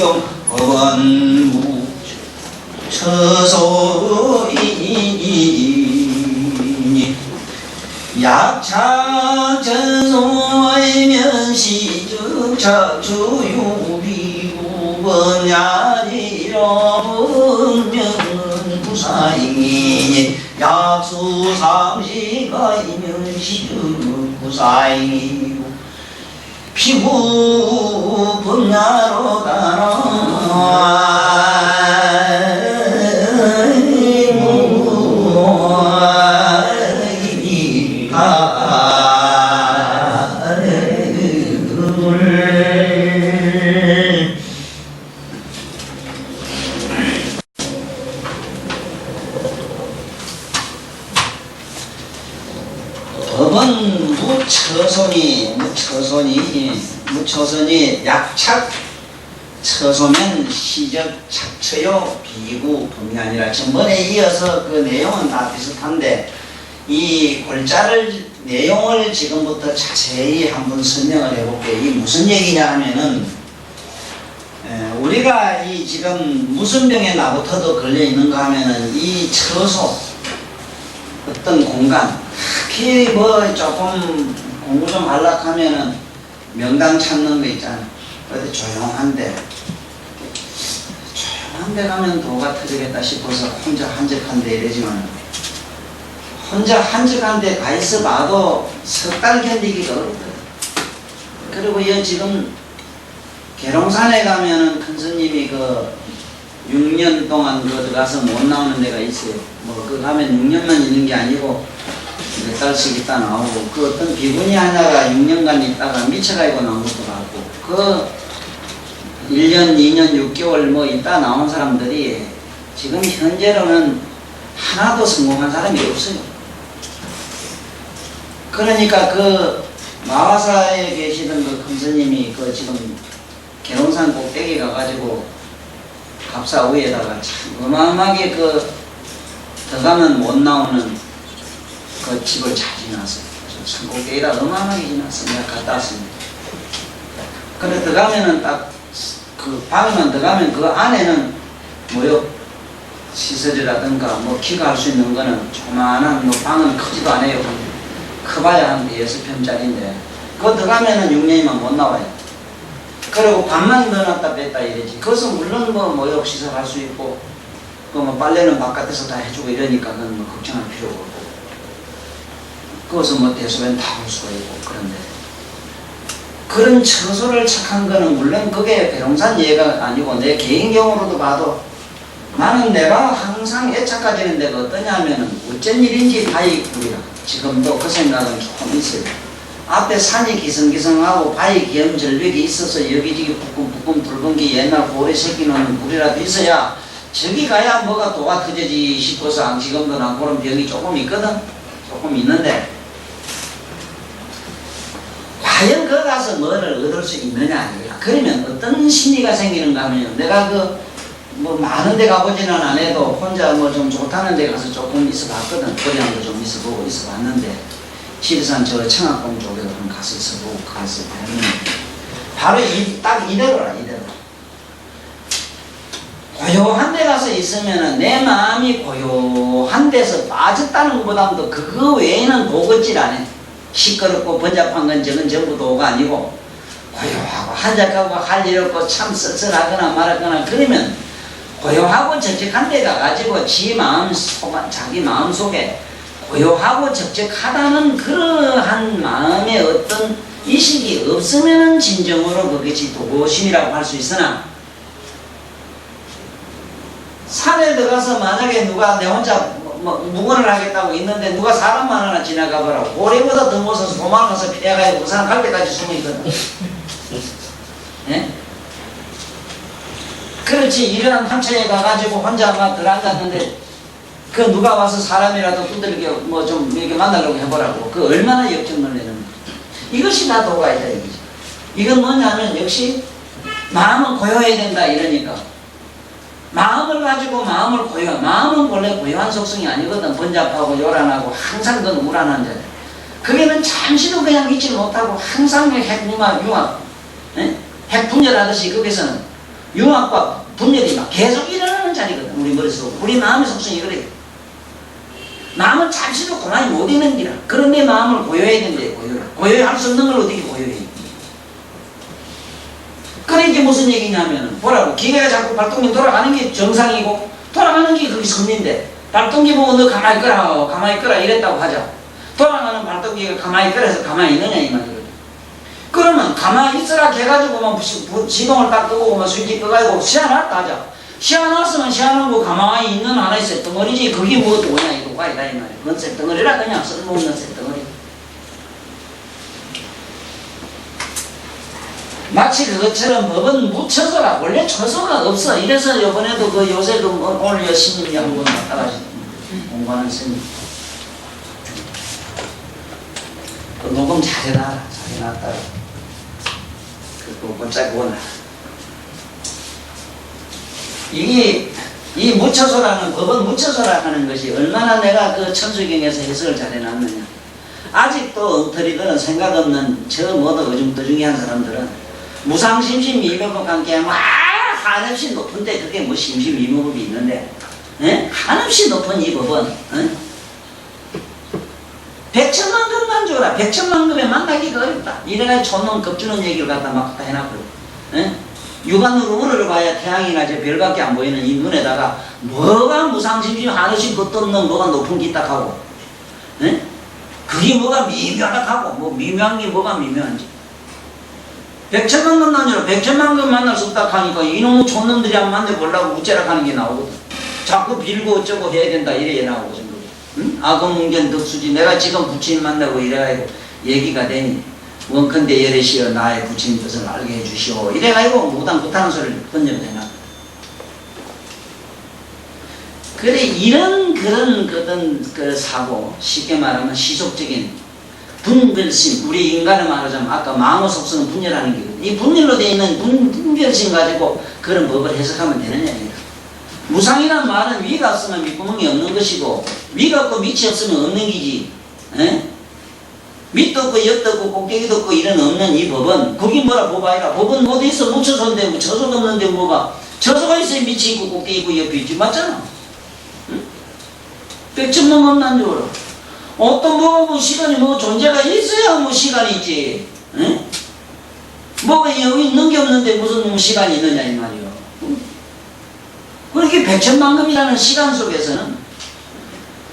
법경 법원 처소이니 약차전소이면 시즉착주유비구번야리로 분명은 구사이니 약수상시가이면 시즉구사이니 피부 분야로 가라 법은 무처손이 약착 처소면 시적 착처요 비구 분야니라. 전번에 이어서 그 내용은 다 비슷한데 이 골자를 내용을 지금부터 자세히 한번 설명을 해볼게요. 이 무슨 얘기냐 하면은 우리가 이 지금 무슨 병에 나부터도 걸려 있는가 하면은 이 처소 어떤 공간 특히 뭐 조금 공부 좀 하려고 하면은 명당 찾는 거 있잖아. 어디 조용한데 가면 도가 터지겠다 싶어서 혼자 한적한데 이러지만 혼자 한적한데 가 있어 봐도 석 달 견디기가 어렵거든. 그리고 여 지금 계룡산에 가면은 큰 스님이 그 6년 동안 그 들어가서 못 나오는 데가 있어요. 뭐 그 가면 6년만 있는 게 아니고 몇 달씩 있다 나오고, 그 어떤 비구니 하나가 6년간 있다가 미쳐가지고 나온 것도 같고, 그 1년, 2년, 6개월 뭐 있다 나온 사람들이 지금 현재로는 하나도 성공한 사람이 없어요. 그러니까 그 마화사에 계시던 그 큰스님이 그 지금 계룡산 꼭대기 가가지고 갑사 위에다가 참 어마어마하게 그 들어가면 못 나오는 그 집을 잘 지났어요. 산 꼭대기에다 어마어마하게 지났어요. 내가 갔다 왔습니다. 그래 들어가면은 딱 그 방에만 들어가면 그 안에는 뭐요 시설이라든가 뭐 키가 할 수 있는 거는 조그만한 뭐 방은 크지도 않아요. 커봐야 한 6평짜리인데 그거 들어가면은 6년이면 못 나와요. 그리고 밥만 넣어놨다 뺐다 이러지. 그것은 물론 뭐 모욕 시설 할 수 있고 그 뭐 빨래는 바깥에서 다 해주고 이러니까 그건 뭐 걱정할 필요가 없고, 그것은 뭐 대소변 다 볼 수가 있고. 그런데 그런 처소를 착한 거는 물론 그게 배롱산 예가 아니고 내 개인 경우로도 봐도 나는 내가 항상 애착가지는 데가 어떠냐 하면은 어쩐 일인지 바위굴이라. 지금도 그 생각은 조금 있어요. 앞에 산이 기성기성하고 바위 기염절벽이 있어서 여기저기 북금 붉은 게 옛날 고래 새끼 노는 굴이라도 있어야 저기 가야 뭐가 도가 터지지 싶어서 지금도 난 그런 병이 조금 있거든. 조금 있는데 과연 거기 가서 뭐를 얻을 수 있느냐 아니냐. 그러면 어떤 심리가 생기는가 하면 내가 그 뭐 많은 데 가보지는 않아도 혼자 뭐 좀 좋다는 데 가서 조금 있어 봤거든. 거리랑도 좀 있어 보고 있어 봤는데 지리산 저 청학봉 쪽에도 한번 가서 있어 보고 가서 보면 바로 딱 이대로라. 이대로 고요한 데 가서 있으면은 내 마음이 고요한 데서 빠졌다는 것보다도 그거 외에는 도긋질 안 해. 시끄럽고 번잡한 건 저건 전부 도가 아니고 고요하고 한적하고 할 일 없고 참 씁쓸하거나 말하거나 그러면 고요하고 적적한 데 가가지고 자기 마음 속에 고요하고 적적하다는 그러한 마음의 어떤 의식이 없으면 진정으로 그것이 도심이라고 할 수 있으나, 산에 들어가서 만약에 누가 내 혼자 무건을 하겠다고 있는데 누가 사람만 하나 지나가 보라. 고래보다 더 무서워서 도망가서 피해가지고 그 사람 갈 때까지 숨어 있거든. 예? 그렇지. 이런 한처에 가가지고 혼자 막 들어앉았는데 그 누가 와서 사람이라도 두들겨 뭐 좀 이렇게 만나려고 해보라고. 그 얼마나 역정을 내는 거야. 이것이 다 도가 있다 이거지. 이건 뭐냐면 역시 마음은 고요해야 된다 이러니까 마음을 가지고 마음을 마음은 원래 고요한 속성이 아니거든. 번잡하고 요란하고 항상 그건 우란한 자들. 그게는 잠시도 그냥 있지 못하고 항상 핵융합 핵분열하듯이 거기서는 융합과 분열이 막 계속 일어나는 자리거든. 우리 머릿속, 우리 마음의 속성이 그래. 마음을 잠시도 고만히 못 있는 기라. 그런 내 마음을 고요해야 된대. 고요할 수 없는 걸 어떻게 고요해? 그래 이게 무슨 얘기냐면 보라고, 기계가 자꾸 발동기 돌아가는 게 정상이고 돌아가는 게 그게 선리인데, 발동기 보고 너 가만히 끄라 이랬다고 하자. 돌아가는 발동기가 가만히 끄라서 가만히 있느냐 이 말이거든. 그러면 가만히 있으라 해가지고 시동을 딱 끄고 스위치 끄가지고 시원하다 하자. 시원했으면 시원한 거 가만히 있는 하나의 쇳덩어리지. 그게 뭐냐 이거 아니다 이 말이야. 그건 쇳덩어리라 그냥 쓸모없는 쇳덩어리. 마치 그것처럼 법은 묻혀서라. 원래 처소가 없어. 이래서 이번에도 요새 오늘 여신님이 한번 나타나신 공부하는 스님. 녹음 잘해놔라. 잘해놨다가 그거 꼼짝 보나. 이게 이 묻혀서라는 법은 묻혀서라 하는 것이 얼마나 내가 그 천수경에서 해석을 잘해놨느냐. 아직도 엉터리들은 생각 없는 저 뭐도 어중떠중이한 사람들은 무상심심이묘법 관계에 막 한없이 높은데 그게 뭐 심심이묘법이 있는데, 한없이 높은 이 법은 백천만급만 줘라. 백천만급에 만나기가 어렵다. 이래가 촌놈 겁주는 얘기를 갖다 막 해놨거든. 육안으로 우러를 봐야 태양이나 저 별밖에 안 보이는 이 눈에다가 뭐가 무상심심 한없이 것도 없는 뭐가 높은 기딱하고, 그게 뭐가 미묘하다고, 뭐 미묘한 게 뭐가 미묘한지. 백천만급 나뉘라. 백천만급 만날 수 없다 하니까 이놈의 촌놈들이 안 만나보려고 우째락 하는 게 나오거든. 자꾸 빌고 어쩌고 해야 된다 이래 나오거든. 악음문견 덕수지. 내가 지금 부처님 만나고 이래가지고 얘기가 되니 원컨대 열애시여 나의 부처님 뜻을 알게 해주시오 이래가지고 무당 그타는 소리를 던져내나. 그래 이런 그런 그 사고, 쉽게 말하면 시속적인 분별심, 우리 인간을 말하자면 아까 마음의 속성은 분열하는 게거든. 이 분열로 되어 있는 분별심 가지고 그런 법을 해석하면 되느냐. 무상이란 말은 위가 없으면 밑구멍이 없는 것이고, 위가 없고 밑이 없으면 없는 기지. 밑도 없고 옆도 없고 꼭대기도 없고 이런 없는 이 법은, 그게 뭐라 법아이라. 법은 어디 있어? 묻혀서 되고 처소가 없는데 뭐가, 처소가 있어야 밑이 있고 꼭대기 있고 옆이 있지. 맞잖아. 백천만 없난 줄 알아. 어떤 뭐가 시간이 존재가 있어야 시간이 있지. 뭐가 여기 있는 게 없는데 무슨 시간이 있느냐 이 말이요. 그렇게 백천만금이라는 시간 속에서는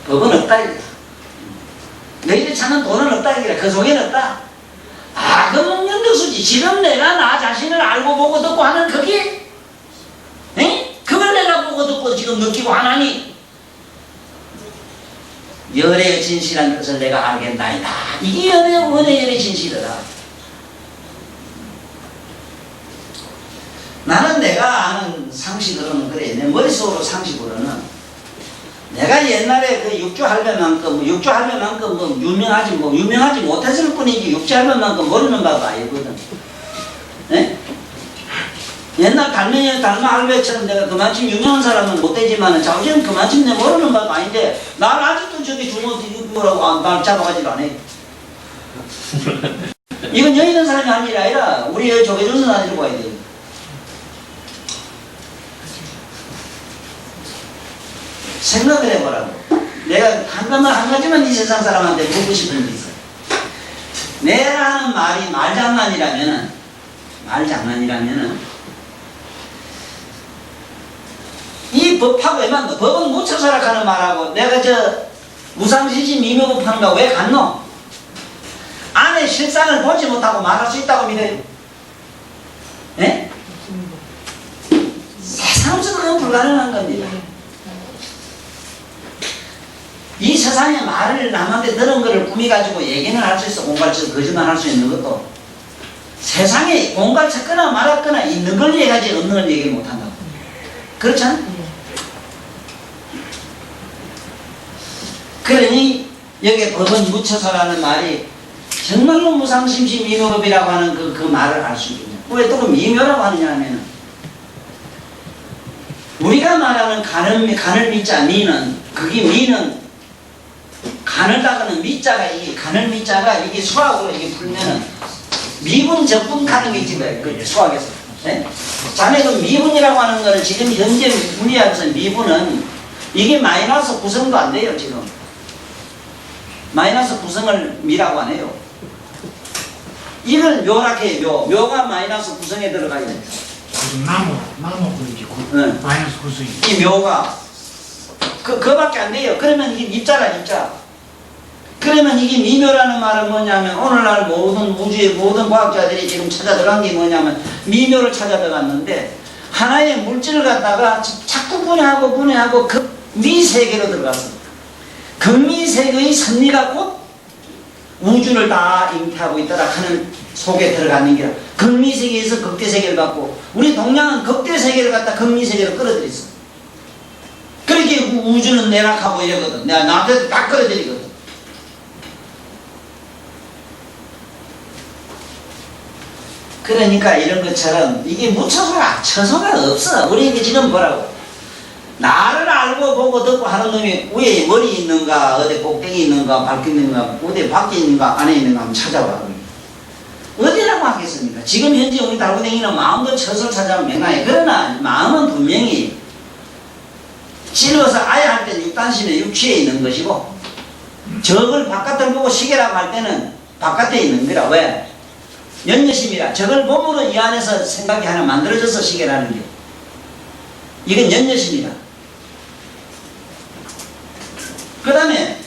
법은 없다 이거다. 너희들 찾는 돈은 없다 이거다. 그 속에는 없다. 악음문견덕수지. 지금 내가 나 자신을 알고 보고 듣고 하는 그게, 그걸 내가 보고 듣고 지금 느끼고 하나니 열애의 진실한 것을 내가 알겠나이다. 이게 열애의 진실이다. 나는 내가 아는 상식으로는 그래. 내 머릿속으로 상식으로는 내가 옛날에 그 육주할배만큼 유명하지 못했을 뿐이지 육주할배만큼 모르는 바가 아니거든. 옛날 달마 할배처럼 내가 그만큼 유명한 사람은 못되지만은 자우지는 그만큼 내가 모르는 바가 아닌데 나를 아직도 저기 주모라고 날 잡아가지도 않아. 이건 여기 있는 사람이 할 일이 아니라 우리 조계종선 아니라고 봐야 돼. 생각을 해보라고. 내가 한 가지만 이 세상 사람한테 묻고 싶은 게 있어. 내가 하는 말이 말장난이라면은 이 법하고 왜 맞노? 법은 묻혀서라 하는 말하고 내가 저 무상시시 미묘법 하는 거 왜 같노? 안에 실상을 보지 못하고 말할 수 있다고 믿어요. 세상 없어도 그건 불가능한 겁니다. 이 세상에 말을 남한테 들은 거를 꾸미가지고 얘기는 할 수 있어. 공갈쳐 거짓말 할 수 있는 것도. 세상에 공갈쳤거나 말았거나 있는 걸 얘기하지 없는 걸 얘기 못한다고. 그렇잖아? 그러니 여기에 법은 묻혀서라는 말이 정말로 무상심시 미묘법이라고 하는 그 말을 알 수 있겠냐. 왜 또 그 미묘라고 하느냐 하면은 우리가 말하는 간을 미자 미는 그게 미는 간을 닦는 미자가 이게 간을 미자가 이게 수학으로 이게 풀면은 미분 적분 하는 게 있지 왜 수학에서 자네 그 미분이라고 하는 거는 지금 현재 물리학에서 미분은 이게 마이너스 9성도 안 돼요, 지금. 마이너스 9성을 미라고 안 해요. 이걸 묘라게 해요. 묘가 마이너스 9성에 들어가야 돼요. 나무 그러지. 응. 마이너스 9성이. 이 묘가 그밖에 안 돼요. 그러면 이게 입자라, 입자. 그러면 이게 미묘라는 말은 뭐냐면 오늘날 모든 우주의 모든 과학자들이 지금 찾아 들어간 게 뭐냐면 미묘를 찾아 들어갔는데 하나의 물질을 갖다가 자꾸 분해하고 극미세계로 들어갔습니다. 극미세계의 섭리가 곧 우주를 다 잉태하고 있다라 하는 속에 들어가는 게 극미세계에서 극대세계를 갖고 우리 동양은 극대세계를 갖다 극미세계로 끌어들였어. 그렇게 우주는 내락하고 이러거든. 내가 나한테 딱 끌어들이거든. 그러니까 이런 것처럼 이게 무처소가 처소가 없어. 우리 이게 지금 뭐라고 나를 알고 보고 듣고 하는 놈이 위에 머리 있는가 어디 꼭대기 있는가 밖에 있는가 어디 밖에 있는가 안에 있는가 한번 찾아봐. 어디라고 하겠습니까? 지금 현재 우리 달고댕이는 마음도 처소를 찾아보면 맹랑해. 그러나 마음은 분명히 실어서 아예 할 때는 육단심에 육취에 있는 것이고 적을 바깥을 보고 시계라고 할 때는 바깥에 있는 거라. 왜? 연여심이라. 저걸 몸으로 이 안에서 생각이 하나 만들어져서 시계라는 게. 이건 연여심이다. 그 다음에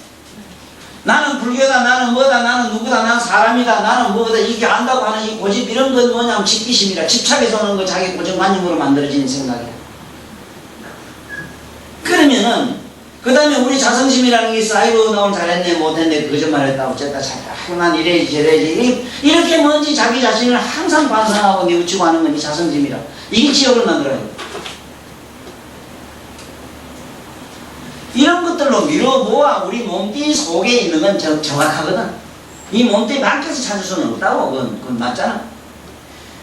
나는 불교다, 나는 뭐다, 나는 누구다, 나는 사람이다, 나는 뭐다, 이게 안다고 하는 이 고집 이런 건 뭐냐면 집기심이라. 집착해서 오는 거 자기 고정관념으로 만들어지는 생각이야. 그러면은 그 다음에 우리 자성심이라는 게 있어. 아이고 나 오늘 잘했네 못했네 거짓말했다 어쨌다 잘했다 난 이래야지 저래야지 이렇게 뭔지 자기 자신을 항상 반성하고 뉘우치고 하는 건 이 자성심이라. 이게 지옥을 만들어요. 이런 것들로 미뤄보아 우리 몸뚱이 속에 있는 건 정확하거든. 이 몸뚱이 밖에서 찾을 수는 없다고. 그건 맞잖아.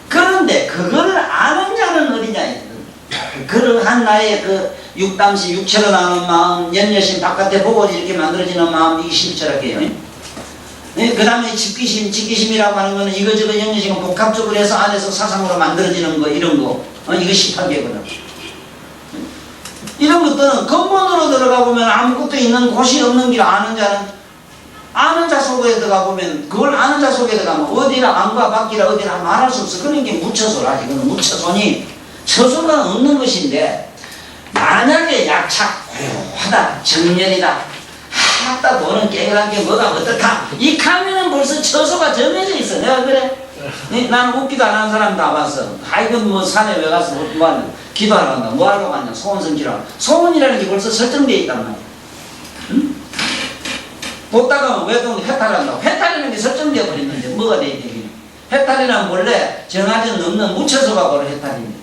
그런데 그거를 아는 자는 어디냐. 그러한 나의 그 육담시 육체로 나오는 마음, 연여심 바깥에 보고 이렇게 만들어지는 마음, 이게 심철학이에요. 그 다음에 집기심이라고 하는 거는 이거저거 연여심을 복합적으로 해서 안에서 사상으로 만들어지는 거, 이런 거. 이거 18개거든. 이런 것들은 근본으로 들어가 보면 아무것도 있는 곳이 없는 길 아는 자는 아는 자 속에 들어가 보면 그걸 아는 자 속에 들어가면 어디라 안과 밖이라 어디라 말할 수 없어. 그런 게 무처소라. 이거는 무처소니 처소가 없는 것인데 만약에 약착, 고요하다, 정렬이다, 하다 너는 깨끗한 게 뭐가 어떻다 이 가면은 벌써 처소가 정해져 있어. 내가 그래? 나는 웃기도 안 하는 사람 다 봤어. 아이고 뭐 산에 왜 가서 뭐 하냐 기도하러 간다. 뭐 하러 가냐 소원 성기라. 소원이라는 게 벌써 설정되어 있단 말이야. 응? 보다가 왜 또 해탈한다고. 해탈이라는 게 설정되어 버렸는데 뭐가 돼야 되겠냐. 해탈이란 원래 정하지 넘는 무처소가 바로 해탈입니다.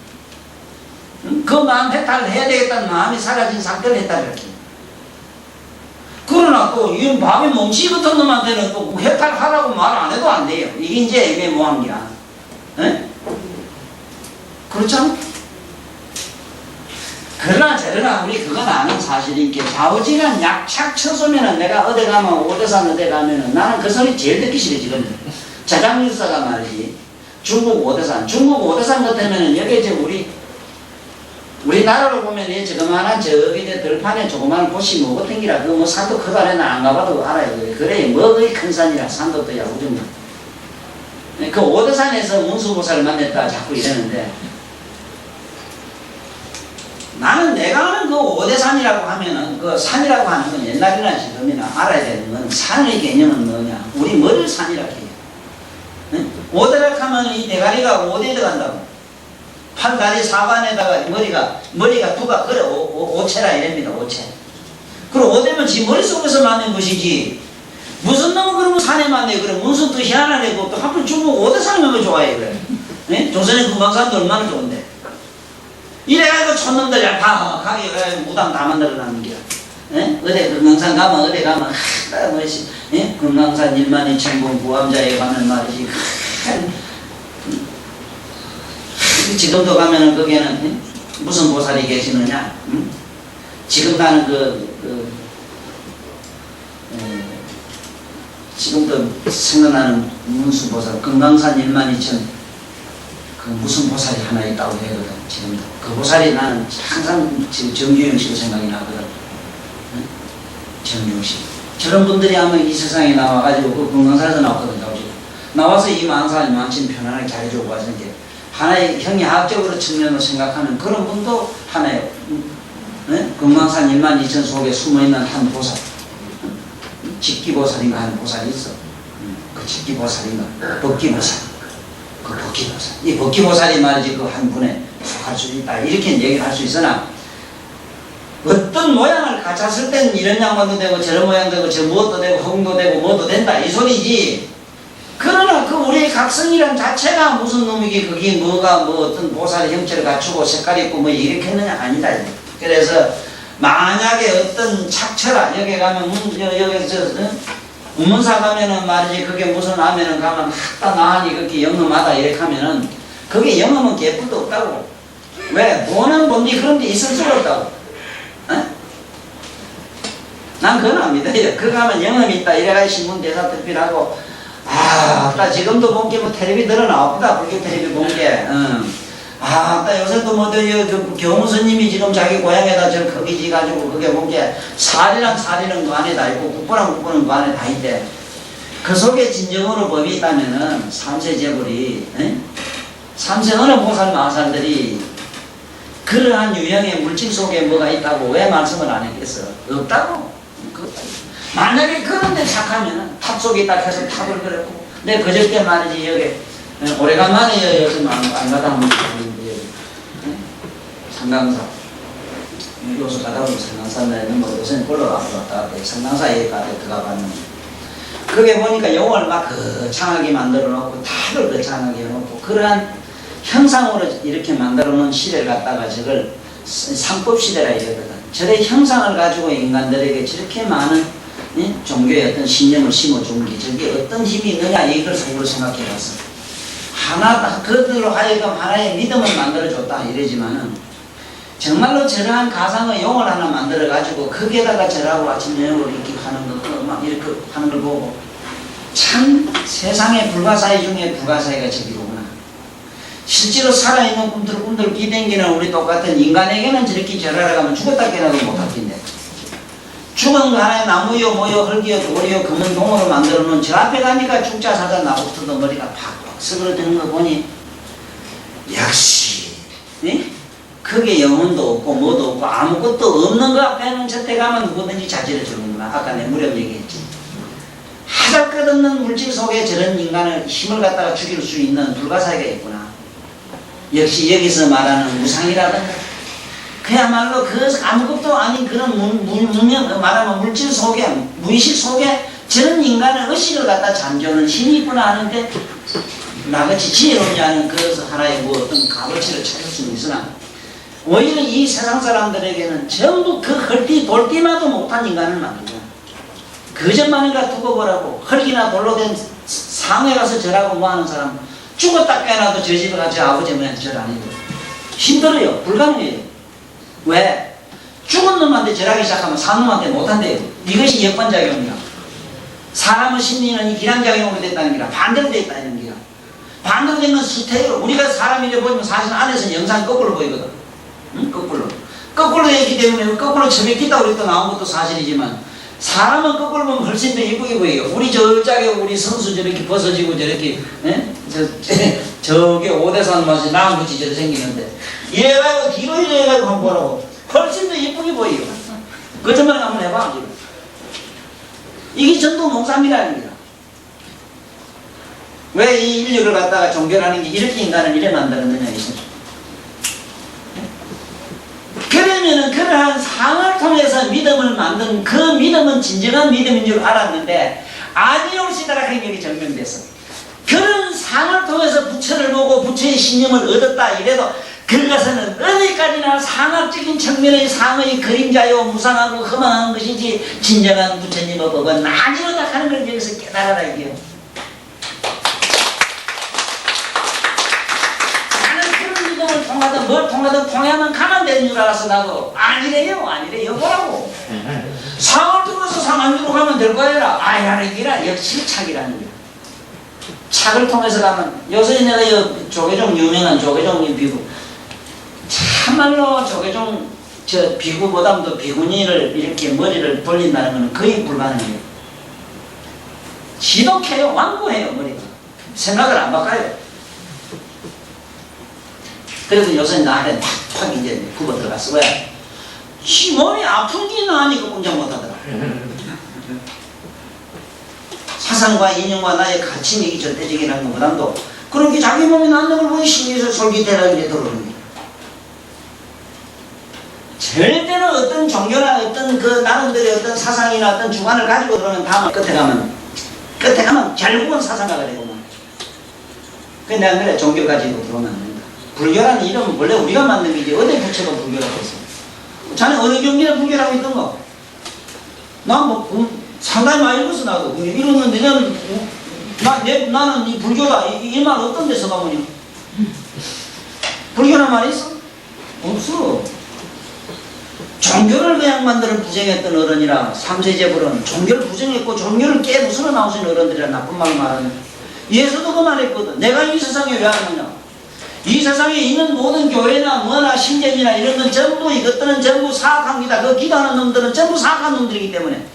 그 마음 해탈을 해야 되겠다는 마음이 사라진 상태를 해탈이라고. 그러나 또 이 밤에 멍치 같은 놈한테는 또 해탈하라고 말 안 해도 안 돼요. 이게 이제 애매모호한 게야. 그렇죠? 그러나 저러나 우리 그건 아는 사실인 게 좌우지간 약착 처소면은 내가 어디 가면 오대산 어디 가면은 나는 그 소리 제일 듣기 싫어지거든. 자장유사가 말이지. 중국 오대산 같으면은 여기 이제 우리나라로 보면 이 저거만한 저기 들판에 조그마한 곳이 뭐 같은 기라 그 뭐 산도 크다래는 안 가봐도 알아요. 그래 뭐 거의 큰 산이라 산도 또 야구정. 그 오대산에서 문수보살을 만났다 자꾸 이러는데 나는 내가 아는 그 오대산이라고 하면은 그 산이라고 하는 건 옛날이나 지금이나 알아야 되는 건 산의 개념은 뭐냐. 우리 머리를 산이라고 해요. 응? 오대락 하면 이 대가리가 오대에 들어간다고. 팔다리 사관에다가 머리가 두가 그래 오체라 이랍니다. 오체. 그럼 오대면 지 머릿속에서 만든 것이지 무슨 놈은 그러면 산에 만네. 그래 무슨 또 희한하네. 또 하필 중국 오대산이 왜 좋아해 그래. 네? 조선의 금강산도 얼마나 좋은데. 이래가지고 촌놈들이 다 가게 무당 다 만들어놨는 게야. 예? 어디 금강산 가면 어디 가면 뭐지? 예? 금강산 12,000분 구암자에 가면 말이지. 지금도 가면은 거기에는 무슨 보살이 계시느냐? 응? 지금 가는 지금도 생각나는 문수보살 금강산 12,000 그 무슨 보살이 하나 있다고 해거든. 지금도 그 보살이 나는 항상 정규영 씨도 생각이 나거든. 응? 정규영 씨 저런 분들이 아마 이 세상에 나와가지고 그 건강사에서 나왔거든. 나와서 이 만사님 마침 편안하게 잘해주고 가서 이제 하나의 형이학적으로 측면으로 생각하는 그런 분도 하나의 금강산 1만 2천 속에 숨어있는 한 보살, 직기보살인가 하는 보살이 있어. 그 직기보살인가 법기보살, 그 법기보살. 이 법기보살이 말이지 그 한 분에 속할 수 있다 이렇게 얘기를 할 수 있으나 어떤 모양을 갖췄을 땐 이런 양반도 되고 저런 모양도 되고 저 무엇도 되고 허공도 되고 뭐도 된다 이 소리지. 그러나 그 우리의 각성이란 자체가 무슨 놈이기 그게 뭐가 뭐 어떤 보살의 형체를 갖추고 색깔이 있고 뭐 이렇게 했느냐 아니다. 그래서 만약에 어떤 착처라 여기 가면 여기 우문사 가면은 말이지 그게 무슨 하면은 가면 하다 나하니 그렇게 영험하다 이렇게 하면은 그게 영험은 개뿔도 없다고. 왜? 보는 본디 그런 데 있을 수가 없다고. 어? 난 그건 안 믿어요. 그거 하면 영험이 있다 이래가 신문 대사 특별하고 나 지금도 본 게 뭐 텔레비 들어 나왔다. 불교 텔레비 본 게. 나 요새도 뭐 경우 스님이 지금 자기 고향에다 저 거기 지가지고 그게 본 게 살이랑 살이는 그 안에 다 있고 국보랑 국보는 그 안에 다 있대. 그 속에 진정으로 법이 있다면은 삼세 제불이 삼세 어느 보살 마살들이 그러한 유형의 물질 속에 뭐가 있다고 왜 말씀을 안 했겠어? 없다고. 만약에 그런데 착하면은 탑 속에 딱 해서 탑을 그렸고 내 그저께 말이지 여기 오래간만에 요즘 안 가다 한번 가는데 상당사 요새 가다 보면 상당사는 뭐 요새는 골로 왔다 갔다 상당사에 가다 들어가 봤는데 그게 보니까 용을 막 거창하게 만들어 놓고 탑을 거창하게 해놓고 그러한 형상으로 이렇게 만들어 놓은 시대를 갖다가 저걸 상법시대라 이러거든. 저의 형상을 가지고 인간들에게 저렇게 많은 종교의 어떤 신념을 심어준 게 저게 어떤 힘이 있느냐 이걸 속으로 생각해 봤어. 하나 그들로 하여금 하나의 믿음을 만들어줬다 이러지만은 정말로 저러한 가상의 용을 하나 만들어 가지고 거기에다가 저라고 아침 저녁으로 이렇게 하는 거 막 이렇게 하는 걸 보고 참 세상의 불가사의 중에 불가사의가 저기로구나. 실제로 살아있는 꿈틀꿈틀 기댕기는 우리 똑같은 인간에게는 저렇게 절하러 가면 죽었다 깨나도 못할 텐데 죽은 거 하나에 나무요 뭐요 흙이요 돌이요 금은 동으로 만들어 놓은 저 앞에 가니까 죽자 사자 나부터도 머리가 팍팍 쓰그러드는 거 보니 역시 그게 영혼도 없고 뭐도 없고 아무것도 없는 거 앞에는 저때 가면 누구든지 자질을 주는구나. 아까 내 무렵 얘기했지. 하잘 끝없는 물질 속에 저런 인간을 힘을 갖다가 죽일 수 있는 불가사의가 있구나. 역시 여기서 말하는 무상이라든가 그야말로 그 아무것도 아닌 그런 문명 말하면 물질 속에 무의식 속에 저런 인간의 의식을 갖다 잠재우는 힘이 있구나 하는데 나같이 지혜롭지 않은 그 하나의 뭐 어떤 값어치를 찾을 수는 있으나 오히려 이 세상 사람들에게는 전부 그 헐띠 돌띠마도 못한 인간을 만들고 그것만인가 두고 보라고 흙이나 돌로 된 상에 가서 절하고 뭐하는 사람 죽었다 깨어나도 저 집에 가서 아버지 어머니한테 절 안 해요. 힘들어요. 불가능해요. 왜? 죽은 놈한테 절하기 시작하면 산 놈한테 못한대요. 이것이 역반작용이야. 사람의 심리는 이 기량작용으로 됐다는 게라 반대로 됐다는 게라 반대로 된 건 수태예요. 우리가 사람이래 보이면 사실 안에서는 영상이 거꾸로 보이거든. 응? 거꾸로 되기 때문에 거꾸로 처박혔다고 그랬던 나온 것도 사실이지만 사람은 거꾸로 보면 훨씬 더 예쁘게 보여요. 우리 저짝에 우리 성수 저렇게 벗어지고 저렇게 저게 오대산 맛이 나무같이 저렇게 생기는데 얘가 뒤로 이래가지고 한번 보라고 훨씬 더 예쁘게 보여요. 거짓말 한번 해봐. 지금. 이게 전도 농삼이라는 거야. 왜 이 인류를 갖다가 종결하는 게 이렇게 인간을 이래 만들었느냐 이거죠. 그러면은 그러한 상을 통해서 믿음을 만든 그 믿음은 진정한 믿음인 줄 알았는데 아니올시다라고 여기 증명됐어. 그런 상을 통해서 부처를 보고 부처의 신념을 얻었다 이래도 그것은 어디까지나 상학적인 측면의 상의 그림자요 무상하고 허망한 것이지 진정한 부처님의 법은 아니로다 하는 걸 여기서 깨달아라 이게요. 통하든 뭘 통하든 통하면 가면 되는 줄 알았어. 나도 아니래요 뭐라고 상을 통해서 상안주로 가면 될 거야라. 아야라 이라 역실착이라는 거야. 착을 통해서 가면 요새 내가 이 조계종 유명한 조계종 비구 참말로 조계종 저 비구보다도 비구니를 이렇게 머리를 돌린다는 것은 거의 불가능해요. 지독해요. 완고해요. 머리가 생각을 안 바꿔요. 그래서 요새 나한테 탁 이제 굽어 들어갔어. 왜? 지 몸이 아프기는 하니까 공장 못하더라. 사상과 인연과 나의 가치력이 절대적이라는 것보다도 그렇게 자기 몸이 낫는 걸 보니 신기해서 솔깃해라 이래 들어오는 거야. 절대로 어떤 종교나 어떤 그 나름대로의 어떤 사상이나 어떤 주관을 가지고 들어오면 다음 끝에 가면 결국은 사상가가 되고만. 그래 내가 그래 종교 가지고 들어오면 안 된다. 불교라는 이름은 원래 우리가 만든 게 이제 어디 부처가 불교라고 했어. 자네 어느 경기에 불교라고 있던가? 난 상당히 많이 읽었어 나도. 이러는데 나는 이 불교가 이 말 어떤 데서 가보니? 불교란 말이 있어? 없어. 종교를 그냥 만들어 부정했던 어른이라 삼세제불은 종교를 부정했고 종교를 깨부수러 나오신 어른들이라 나쁜 말을 말하는. 예수도 그 말했거든. 내가 이 세상에 왜 왔느냐? 이 세상에 있는 모든 교회나 뭐나 신전이나 이런 건 전부 이것들은 전부 사악한 기다. 그 기도하는 놈들은 전부 사악한 놈들이기 때문에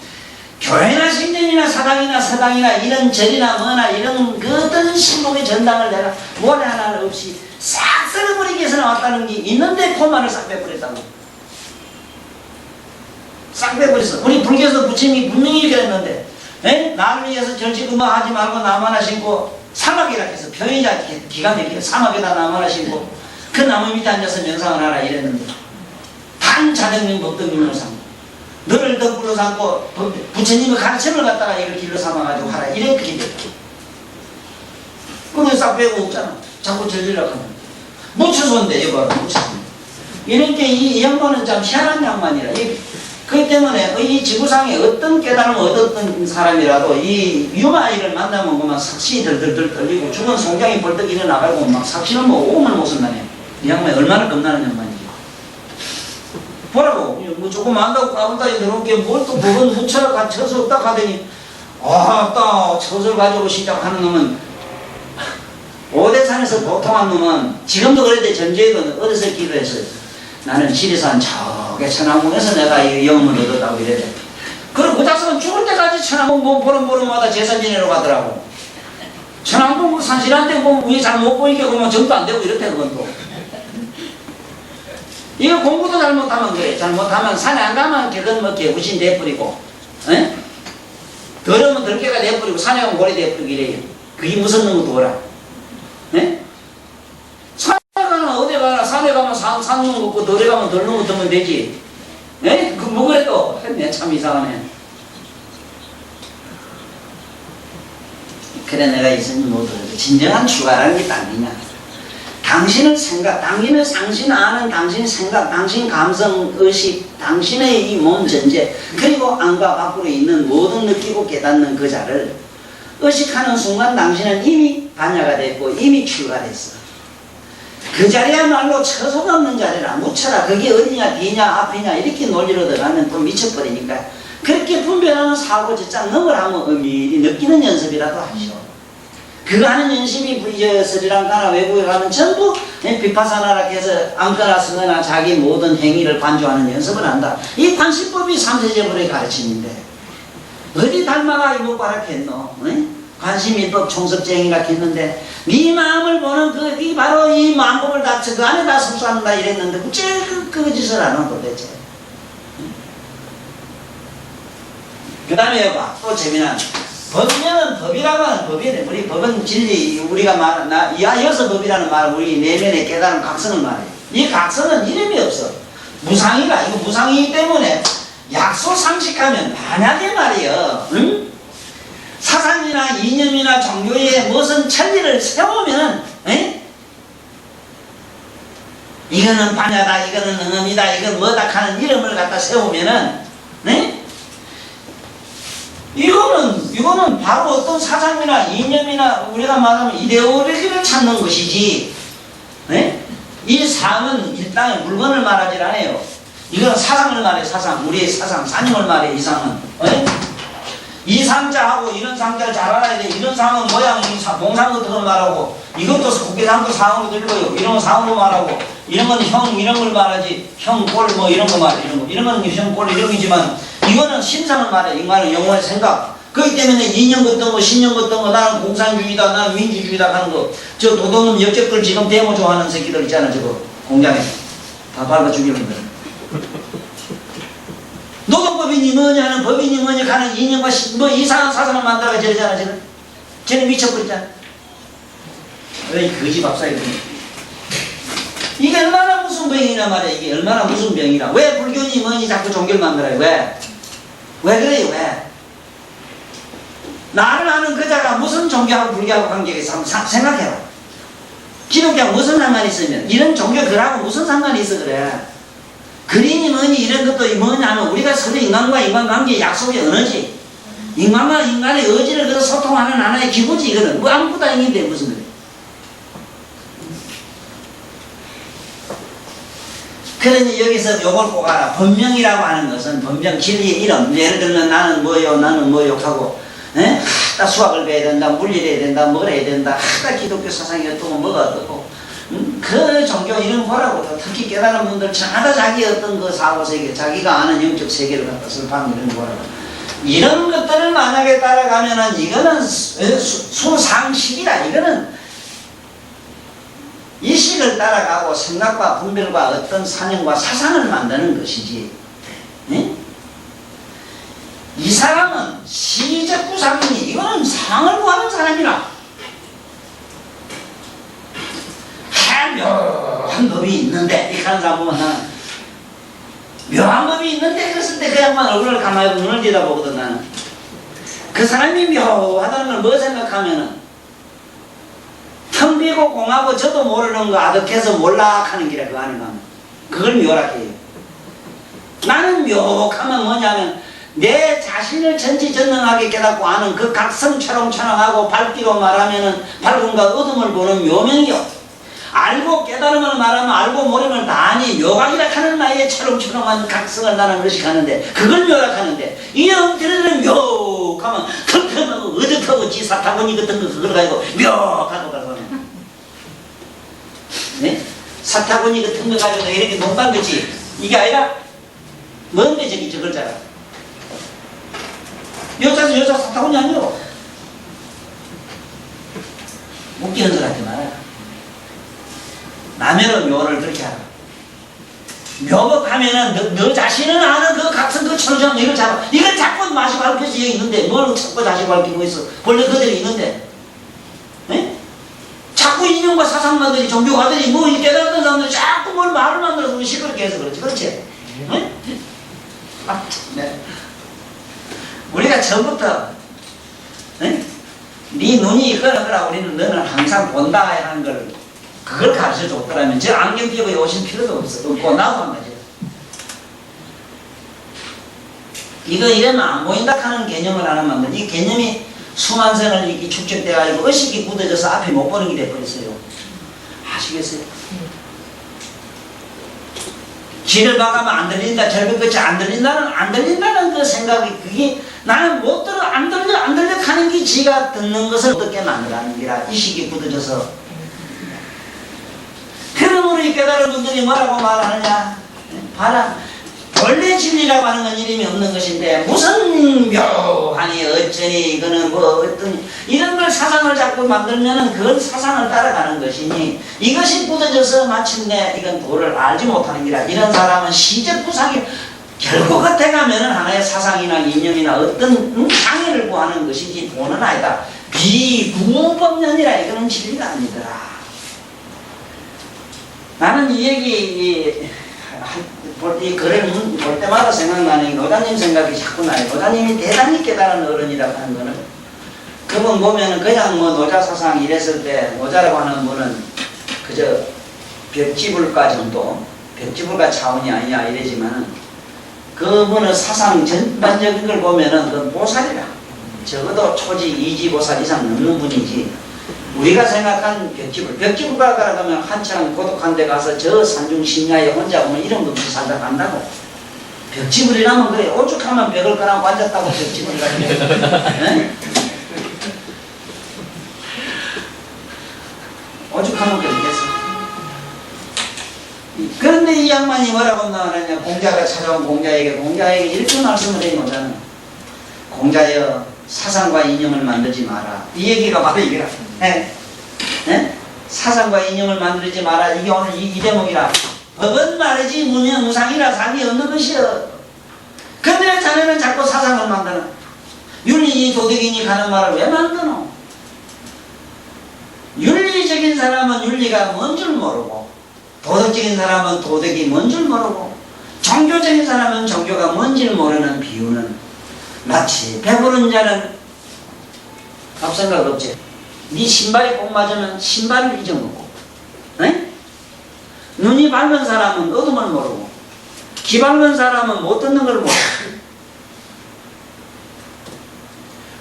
교회나 신전이나 사당이나 서당이나 이런 절이나 뭐나 이런 그 어떤 신목의 전당을 내가 모래 하나 없이 싹 썰어버리기 위해서 나왔다는 게 있는데 그 말을 싹 빼버렸다고. 싹 빼버렸어. 우리 불교에서 부처님이 분명히 얘기했는데 나를 위해서 절치고 뭐 하지 말고 나무 하나 심고 사막이라 해서 표현이 기가 막히게 사막에다 나무 하나 심고 그 나무 밑에 앉아서 명상을 하라 이랬는데 단 자정민 법등님을 삼고 너를 덕불로 삼고 부처님의 가르침을 갖다가 이걸 길로 삼아가지고 하라 이렇게 됐다. 그게 싹 빼고 없잖아. 자꾸 절지려고 하면 묻혀서인데 이거 봐라 묻혀서 이렇게 이 양반은 참 희한한 양반이라. 그렇기 때문에 이 지구상에 어떤 깨달음을 얻었던 사람이라도 이 유마이를 만나면 그만 삭신이 들들들 떨리고 죽은 송장이 벌떡 일어나가고 막 삭신은 뭐 오금을 못 쓴다네. 이 양반이 얼마나 겁나는 양반인지 보라고. 뭐 조금 안다고 까불다니 들어온 게 뭘 또 법은 묻혀라 갇혀서 딱 하더니 딱 처술 가지고 시작하는 놈은 오대산에서 보통한 놈은 지금도 그래도 전주에도 어디서 기도했어요. 나는 지리산 저게 천왕궁에서 내가 이 영음을 얻었다고 이래야 그리고 그 작성은 죽을 때까지 천왕궁 뭐 보름보름마다 제사 지내러 가더라고. 천왕궁 산신한테 뭐 위에 잘 못 보이게 그러면 정도 안 되고 이렇대 그건 또. 이거 공부도 잘못하면 그래. 잘못하면 산에 안 가면 개건 뭐 개구신 돼버리고 더러면 들깨가 돼버리고 산에 가면 고래 돼버리고 이래요. 그게 무슨 놈의 도라. 어디 가나 산에 가면 산놈 걷고 덜에 가면 덜놈 걷으면 되지. 그 뭐 그래도 했네. 참 이상하네. 그래 내가 이승 모두 진정한 추가라는 게 아니냐. 당신의 생각, 당신 아는 당신 생각, 당신 감성, 의식, 당신의 이 몸 전제 그리고 안과 밖으로 있는 모든 느끼고 깨닫는 그 자를 의식하는 순간 당신은 이미 반야가 됐고 이미 출가됐어. 그 자리야말로 처소가 없는 자리라. 묻혀라. 그게 어디냐 뒤냐 앞이냐 이렇게 논리로 들어가면 또 미쳐버리니까 그렇게 분별하는 사고 저짝 넘으라면 엄밀히 느끼는 연습이라도 하시오. 그거 하는 연습이 스리랑카나 외국에 가면 전부 비파사나라 해서 앉거나 서거나 자기 모든 행위를 관조하는 연습을 한다. 이 관심법이 삼세제불의 가르침인데 어디 닮아가 이목바라했노? 관심일법 총섭쟁이라 했는데 네 마음을 보는 그 바로 이 마음법을 다 그 안에 다 섭수한다 이랬는데 어째 그 짓을 안 하고 도대체. 그 다음에 여봐 또 재미난 법이면 법이라고 하는 법이래. 우리 법은 진리 우리가 말한 이하여서 법이라는 말 우리 내면에 깨달은 각성을 말해. 이 각성은 이름이 없어. 무상이가 이거 무상이기 때문에 약소 상식하면 만약에 말이여 사상이나 이념이나 종교에 무슨 천리를 세우면 이거는 반야다 이거는 응음이다 이건 뭐다 하는 이름을 갖다 세우면은 이거는 바로 어떤 사상이나 이념이나 우리가 말하면 이데올로기를 찾는 것이지 이 사항은 일당의 물건을 말하지 않아요. 이건 사상을 말해. 사상 우리의 사상 산임을 말해. 이상은 이 상자하고 이런 상자를 잘 알아야 돼. 이런 상은 모양, 봉상 같은 걸 말하고, 이것도 국계상도 상으로 들고요. 이런 건 상으로 말하고, 이런 건 형, 이런 걸 말하지. 형, 꼴, 뭐 이런 거 말해. 이런 건 형, 꼴, 이런 거지만, 이거는 심상을 말해. 인간은 영혼의 생각. 그렇기 때문에 2년 걷던 거, 10년 걷던 거, 나는 공산주의다, 나는 민주주의다 하는 거, 저 도둑놈 역적들 지금 데모 좋아하는 새끼들 있잖아, 저거. 공장에. 다 밟아 죽이는 거. 노동법인이 뭐냐 하는 법인이 뭐냐 하는 이념과 뭐 이상한 사상을 만들어가 저러잖아, 지금. 쟤는 미쳐버리잖아. 왜 거지 밥사이거든. 이게 얼마나 무슨 병이냐 말이야. 이게 얼마나 무슨 병이라. 왜 불교니 뭐니 자꾸 종교를 만들어요? 왜? 왜 그래요? 왜? 나를 아는 그자가 무슨 종교하고 불교하고 관계가 있어? 한번 생각해라. 기독교하고 무슨 상관이 있으면 이런 종교 그하고 무슨 상관이 있어 그래. 그림이 뭐니 이런 것도 뭐냐면 우리가 서로 인간과 인간관계의 약속의 언어지. 인간과 인간의 의지를 그려 소통하는 하나의 기구지 이거는. 뭐 아무것도 아닌데 무슨 그래. 그러니 여기서 요걸 꼭 알아. 법명이라고 하는 것은 법명 진리의 이름. 예를 들면 나는 뭐요 하고 딱 수학을 배워야 된다, 물리를 해야 된다, 뭘 해야 된다, 기독교 사상이 어떻고 뭐가 어떻고 그 종교 이름 보라고. 특히 깨달은 분들 전부 자기 어떤 그 사고세계, 자기가 아는 영적 세계를 갖다 설파하는 이런 거 보라고. 이런 것들을 만약에 따라가면은 이거는 수상식이라. 이거는 이식을 따라가고 생각과 분별과 어떤 사명과 사상을 만드는 것이지. 이 사람은 시적구상이니 이거는 상을 구하는 사람이라. 묘한 법이 있는데 이렇게 하는 사람 보면 나는 묘한 법이 있는데 그랬을 때 그 양반 얼굴을 가만히 눈을 들여다보거든. 나는 그 사람이 묘하다는 걸 뭐 생각하면은 텅 비고 공하고 저도 모르는 거 아득해서 몰락하는 기라. 그 안에 가면 그걸 묘라게 해요. 나는 묘하면 뭐냐면 내 자신을 전지전능하게 깨닫고 아는 그 각성 초롱초롱하고 밝기로 말하면은 밝음과 어둠을 보는 묘명이요. 알고 깨달음을 말하면 알고 모르면 다 아니 묘각이라 하는 나의 초롱초롱한 각성을 나는 의식하는데 그걸 묘락하는데 이 형태는 묘하면 컴컴하고 어득하고 지 사타구니 같은 거 그걸 가지고 묘하고 가서 네? 사타구니 같은 거 가지고 이렇게 농담 거지. 이게 아니라 뭔데 저기 저걸 자라. 여자 사타구니 아니요. 웃기는 소리 하지 마라. 남의 묘를 그렇게 하라. 묘법하면은 너 자신은 아는 그 각성 그 천정 이걸 잡아. 이걸 자꾸 맛이 밝혀서 여기 있는데 뭘 자꾸 다시 밝히고 있어. 본래 그대로 있는데. 에? 자꾸 이념과 사상가들이 종교가들이 뭐 깨달은 사람들이 자꾸 뭘 말을 만들어서 시끄럽게 해서 그렇지. 그렇지? 에? 아, 네. 우리가 처음부터 네 눈이 이거라 우리는 너는 항상 본다 하는 걸 그걸 가르쳐 줬더라면 저 안경 끼고 오실 필요도 없고 나도 한 거지. 이거 이러면 안 보인다 하는 개념을 하나 만든 이 개념이 수만 생을 이렇게 축적돼가지고 의식이 굳어져서 앞에 못 보는 게 돼버렸어요. 아시겠어요? 길을 봐가면 안 들린다, 절벽끝이 안 들린다는 그 생각이, 그게 나는 못 들어, 안 들려 하는 게 지가 듣는 것을 어떻게 만들라는 게라, 이식이 굳어져서. 그러므로 이 깨달은 분들이 뭐라고 말하느냐? 봐라. 원래 진리라고 하는 건 이름이 없는 것인데, 무슨 묘하니, 어쩌니, 이거는 뭐, 어떤, 이런 걸 사상을 자꾸 만들면은 그걸 사상을 따라가는 것이니, 이것이 굳어져서 마침내 이건 도를 알지 못하는 기라. 이런 사람은 시적구상이, 결국 끝에 가면은 하나의 사상이나 이념이나 어떤 장애를 구하는 것이지, 도는 아니다. 비구법년이라 이거는 진리가 아니더라. 나는 이 얘기, 이 글을 볼 때마다 생각나는 게 노자님 생각이 자꾸 나요. 노자님이 대단히 깨달은 어른이라고 하는 거는 그분 보면은 그냥 뭐 노자 사상 이랬을 때 노자라고 하는 분은 그저 벽지불가 정도, 벽지불가 차원이 아니냐 이러지만은 그분의 사상 전반적인 걸 보면은 그 보살이라. 적어도 초지 이지보살 이상 넘는 분이지. 우리가 생각한 벽지불가 가면 한참 고독한 데 가서 저 산중 심야에 혼자 보면 이런 거 없이 살다 간다고. 벽지불이라면 그래. 오죽하면 벽을 꺼내고 앉았다고 벽지불이라 그래. 오죽하면 그러겠어. 그런데 이 양반이 뭐라고 나오느냐. 공자가 찾아온 공자에게 이렇게 말씀을 해요. 저는 공자여 사상과 이념을 만들지 마라. 이 얘기가 바로 이거라. 사상과 이념을 만들지 마라. 이게 오늘 이 대목이라. 법은 말이지 무상이라 상이 없는 것이여. 근데 자네는 자꾸 사상을 만드는, 윤리니 도덕이니 가는 말을 왜 만드노? 윤리적인 사람은 윤리가 뭔 줄 모르고, 도덕적인 사람은 도덕이 뭔 줄 모르고, 종교적인 사람은 종교가 뭔지를 모르는 비유는 마치 배부른 자는 앞생각 없지. 네 신발이 꼭 맞으면 신발을 잊어먹고, 눈이 밝은 사람은 어둠을 모르고, 귀 밝은 사람은 못 듣는 걸 모르고.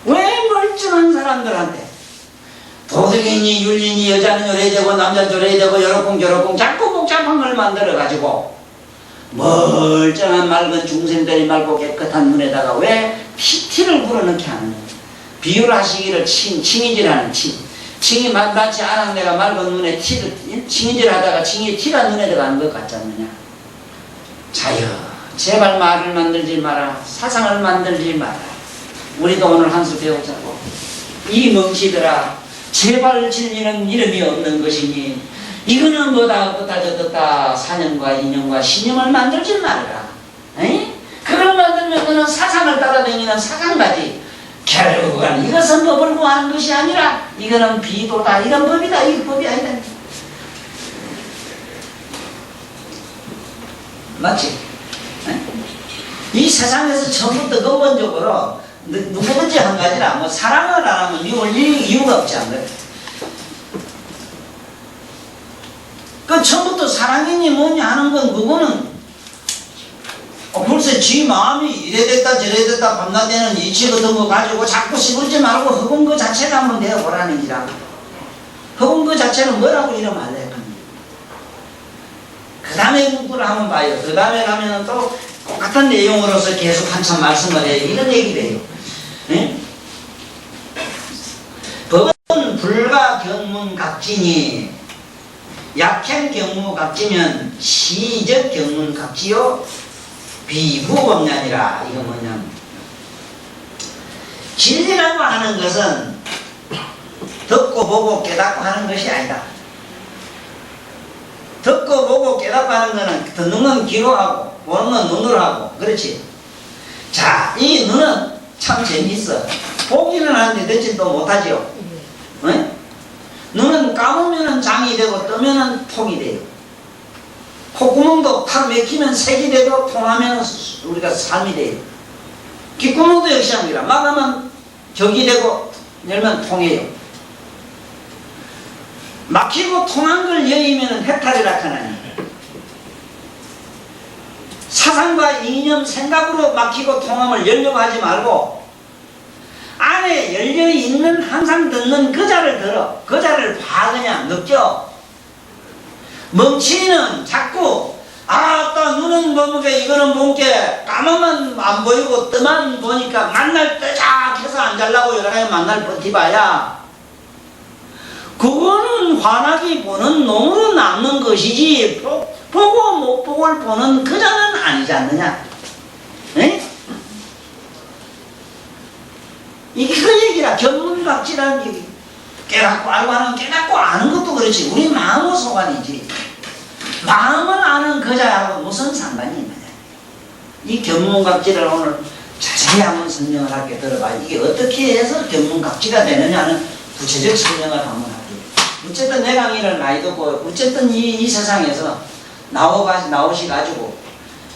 왜 멀쩡한 사람들한테 도덕이니 윤리니 여자는 요래야 되고 남자는 저래야 되고 요렇고 자꾸 복잡한 걸 만들어가지고 멀쩡한 맑은 중생들이 맑고 깨끗한 눈에다가 왜 피티를 불어넣게 하느냐. 비유를 하시기를 칭이질하는 칭이 마치 아낙내가 맑은 눈에 칭이질 하다가 칭이 티가 눈에 들어가는 것 같지 않느냐. 자여 제발 말을 만들지 마라. 사상을 만들지 마라. 우리도 오늘 한 수 배우자고. 이 멍치들아, 제발 진리는 이름이 없는 것이니 이거는 뭐다 어떻다 저떻다 사념과 이념과 신념을 만들지 말아라. 그걸 만들면 그는 사상을 따라다니는 사상가지. 결국은 이것은 법을 구하는 것이 아니라 이거는 비도다. 이건 법이다. 이거 법이 아니다. 맞지? 이 세상에서 처음부터 근본적으로 누구든지 한 가지라 뭐 사랑을 안 하면 이유가 없지 않나요? 그 처음부터 사랑이니 뭐냐 하는 건 그거는 벌써 지 마음이 이래 됐다 저래 됐다 밤낮에는 이치 같은 거 가지고 자꾸 씹을지 말고 허공 그 자체를 한번 내어보라는 기라. 허공 그 자체는 뭐라고 이러면 안 돼. 그 다음에 공부를 한번 봐요. 그 다음에 가면은 또 똑같은 내용으로서 계속 한참 말씀을 해요. 이런 얘기를 해요. 법은 불가 경문각지니 약행 경무각지면 시적 경문각지요 비무법냐니라. 이거 뭐냐면 진리라고 하는 것은 듣고 보고 깨닫고 하는 것이 아니다. 듣고 보고 깨닫고 하는 거는 듣는 건 귀로 하고 보는 건 눈으로 하고 그렇지. 자, 이 눈은 참 재미있어. 보기는 하는데 듣지도 못하지요. 눈은 감으면 장이 되고 뜨면 통이 돼요. 콧구멍도 탁 맥히면 색이 되고 통하면 우리가 삶이 돼요. 귓구멍도 역시 합니다. 막으면 적이 되고 열면 통해요. 막히고 통한 걸 여의면 해탈이라 하나니. 사상과 이념 생각으로 막히고 통함을 열려고 하지 말고 안에 열려있는 항상 듣는 그 자를 들어. 그 자를 봐. 그냥 느껴. 멍치는 자꾸 아따 눈은 뭐게 이거는 뭔게 까마만 안 보이고 뜨만 보니까 만날 때 쫙해서 안 잘라고 여러 가지 만날 버티봐야 그거는 환하게 보는 놈으로 남는 것이지 보고 못 보고를 보는 그 자는 아니지 않느냐. 에? 이게 그 얘기라. 견문각지라는 얘기. 깨닫고 알고 하는 깨닫고 아는 것도 그렇지. 우리 마음의 소관이지. 마음을 아는 그 자하고 무슨 상관이 있느냐. 이 견문각지를 오늘 자세히 한번 설명을 할게. 들어봐. 이게 어떻게 해서 견문각지가 되느냐는 구체적 설명을 한번 할게. 어쨌든 내 강의를 많이 듣고 어쨌든 이 세상에서 나오셔가지고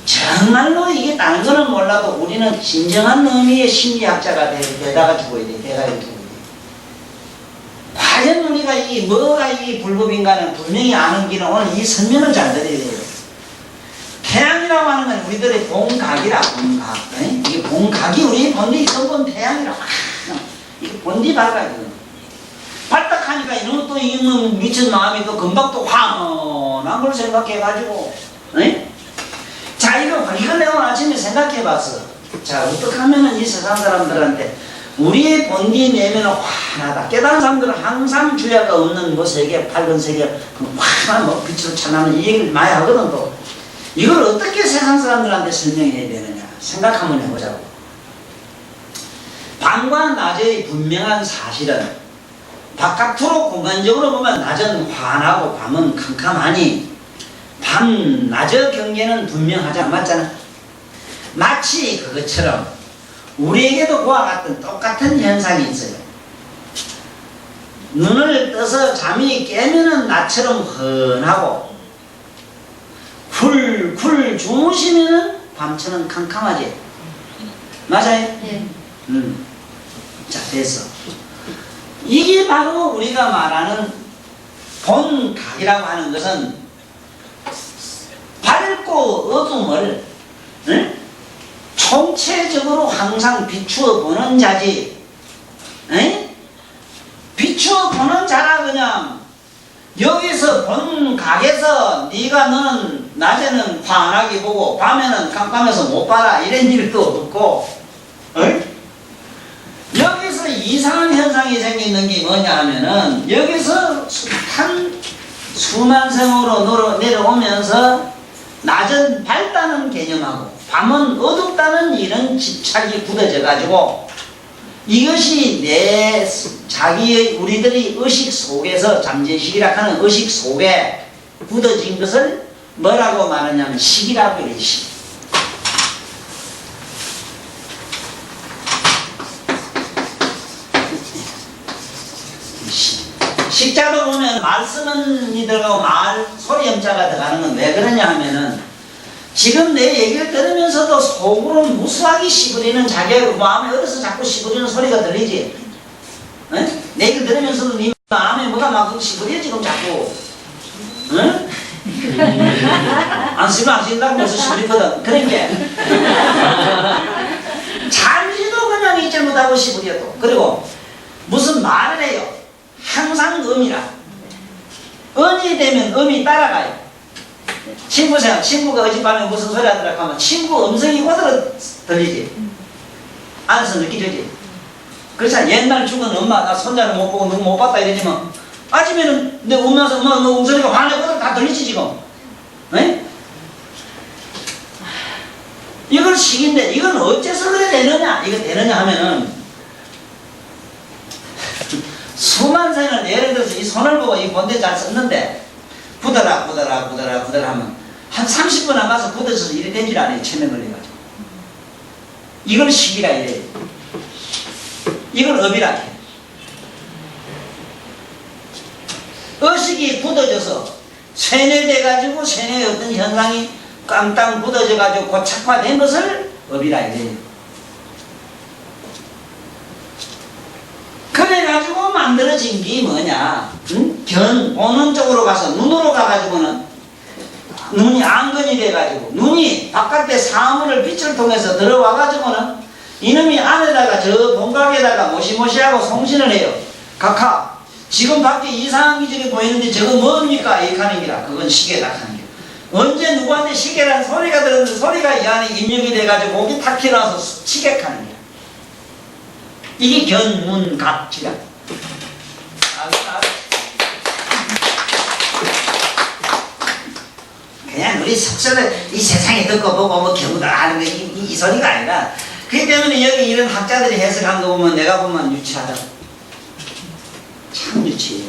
정말로 이게 다른 거는 몰라도 우리는 진정한 의미의 심리학자가 되다가지고 돼가지고 과연 우리가 이 뭐가 이 불법인가는 분명히 아는 길은 오늘 이 설명을 잘 드려야 돼요. 태양이라고 하는 건 우리들의 본각이라. 본각. 이게 본각이 우리 본디 성본 태양이라고. 이게 본디 밝아요. 발딱하니까 이놈 또 이놈 미친 마음이 또 금방 또 환한 걸 생각해가지고 자 자, 이거 내가 오늘 아침에 생각해 봤어. 자, 어떻게 하면은 이 세상 사람들한테 우리의 본디 내면은 환하다. 깨달은 사람들은 항상 주야가 없는 뭐 세계, 밝은 세계, 그 환한 뭐 빛으로 찬란한 이 얘기를 많이 하거든, 또. 이걸 어떻게 세상 사람들한테 설명해야 되느냐. 생각 한번 해보자고. 밤과 낮의 분명한 사실은 바깥으로 공간적으로 보면 낮은 환하고 밤은 캄캄하니 밤, 낮의 경계는 분명하잖아. 맞잖아. 마치 그것처럼 우리에게도 그와 같은 똑같은 현상이 있어요. 눈을 떠서 잠이 깨면은 낮처럼 환하고 굴 주무시면은 밤처럼 캄캄하지. 맞아요? 예. 자, 됐어. 이게 바로 우리가 말하는 본각이라고 하는 것은 밝고 어둠을 총체적으로 항상 비추어 보는 자지. 비추어 보는 자라. 그냥 여기서 본각에서 네가 너는 낮에는 환하게 보고 밤에는 깜깜해서 못 봐라 이런 일도 없고, 여기서 이상한 현상이 생기는 게 뭐냐 하면은 여기서 한 수만 생으로 내려오면서 낮은 밝다는 개념하고 밤은 어둡다는 이런 집착이 굳어져 가지고 이것이 내 자기의 우리들이 의식 속에서 잠재식이라 하는 의식 속에 굳어진 것을 뭐라고 말하냐면 식이라고 해요. 식. 식자도 보면 말씀은 들어가고 말 소리 염자가 들어가는 건 왜 그러냐 하면은 지금 내 얘기를 들으면서도 속으로 무수하게 시부리는 자기 마음에 어려서 자꾸 시부리는 소리가 들리지. 내 얘기를 들으면서도 네 마음에 뭐가 막 시부려 지금 자꾸. 안 쓰면 안 쓴다고 벌써 시부리거든. 그러니까 잠시도 그냥 잊지 못하고 시부려 또. 그리고 무슨 말을 해요. 항상 음이라. 음이 되면 음이 따라가요. 친구세요. 친구가 어젯밤에 무슨 소리 하더라 하면 친구 음성이 그대로 들리지. 안에서 느끼지. 그렇잖아. 옛날 죽은 엄마 나 손자를 못 보고 누구 못 봤다 이러지만 아침에는 내 엄마서 엄마 너 음성이가 환해 그대로 다 들리지 지금. 이걸 식인데 이건 어째서 그래 되느냐. 이거 되느냐 하면은 수만 생을 예를 들어서 이 손을 보고 이 본대 잘 썼는데 굳어라 하면 한 30분 안 가서 굳어져서 이래 된 줄 아네. 체면 걸려가지고. 이걸 식이라 이래. 이걸 업이라 해. 의식이 굳어져서 세뇌돼가지고 세뇌의 어떤 현상이 깡땅 굳어져가지고 고착화된 것을 업이라 이래. 그래가지고 만들어진 게 뭐냐. 보는 쪽으로 가서 눈으로 가가지고는 눈이 안건이 돼가지고 눈이 바깥에 사물을 빛을 통해서 들어와가지고는 이놈이 안에다가 저 본각에다가 모시모시하고 송신을 해요. 각하 지금 밖에 이상한 기질이 보이는데 저거 뭡니까? 이렇게 하는 기라. 그건 시계다 하는 게. 언제 누구한테 시계라는 소리가 들었는데 소리가 이 안에 입력이 돼가지고 목이 탁 튀어나와서 시계하는 게. 이게 견문각지라. 그냥 우리 속설을 이 세상에 듣고 보고 뭐 경우다 하는 거 이 소리가 아니라 그렇기 때문에 여기 이런 학자들이 해석한 거 보면 내가 보면 유치하다. 참 유치해요.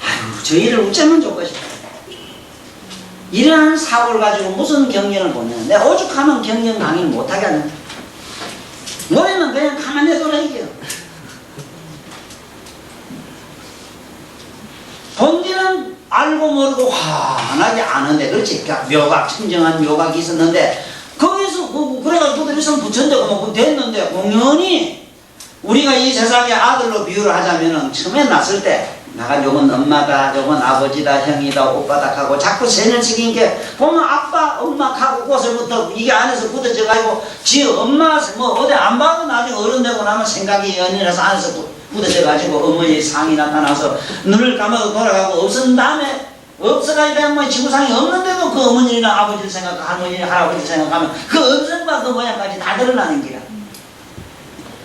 아유 저희를 어쩌면 좋고 싶어요. 이러한 사고를 가지고 무슨 경영을 보냐. 내가 오죽하면 경영 강의를 못하게 하는. 노래는 그냥 가만히 내둬라 이게요. 본디는 알고 모르고 환하게 아는데 그렇지. 그러니까 묘각, 청정한 묘각이 있었는데 거기서 그래가지고 그들이 붙였는데 뭐 됐는데 공연히 우리가 이 세상의 아들로 비유를 하자면은 처음에 났을 때 나가 요건 엄마다, 요건 아버지다, 형이다, 오빠다 하고 자꾸 세년씩인 게 보면 아빠, 엄마 하고 꽃을부터 이게 안에서 굳어져 가지고 지 엄마 뭐 어디 안 봐도 나중에 어른 되고 나면 생각이 연연해서 안에서 굳어져 가지고 어머니의 상이 나타나서 눈을 감아도 돌아가고 없은 다음에 없어가지고 뭐 지구상에 없는데도 그 어머니나 아버지를 생각하고 할머니 할아버지를 생각하면 그 음성과 그 모양까지 다 드러나는 기라.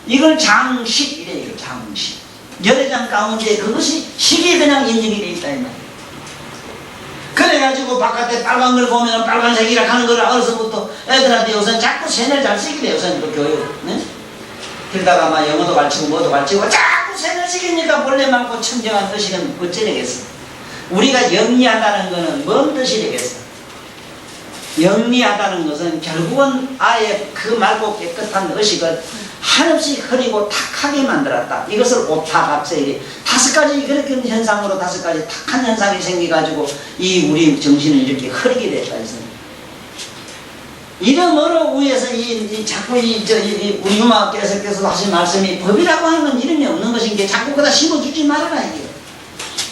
이걸 장식이래. 이거 장식. 열애장 가운데 그것이 식이 그냥 인증이 돼 있다 이 말이야. 그래가지고 바깥에 빨간 걸 보면 빨간색이라 하는 거를 어려서부터 애들한테 요새 자꾸 세뇌를 잘 시키래. 요새는 또 교육. 네? 그러다가 막 영어도 가르치고 뭐도 가르치고 자꾸 세뇌를 시키니까 본래 많고 청정한 뜻이는 어째 되겠어. 우리가 영리하다는 것은 뭔 뜻이 되겠어. 영리하다는 것은 결국은 아예 그 맑고 깨끗한 의식을 한없이 흐리고 탁하게 만들었다. 이것을 오타각세 다섯 가지 그렇게 현상으로 다섯 가지 탁한 현상이 생겨가지고 이 우리 정신을 이렇게 흐리게 됐다. 이름으로 위에서 자꾸 우리 유마께서도 하신 말씀이 법이라고 하는 건 이름이 없는 것인 게 자꾸 그다 심어주지 말아라 이게.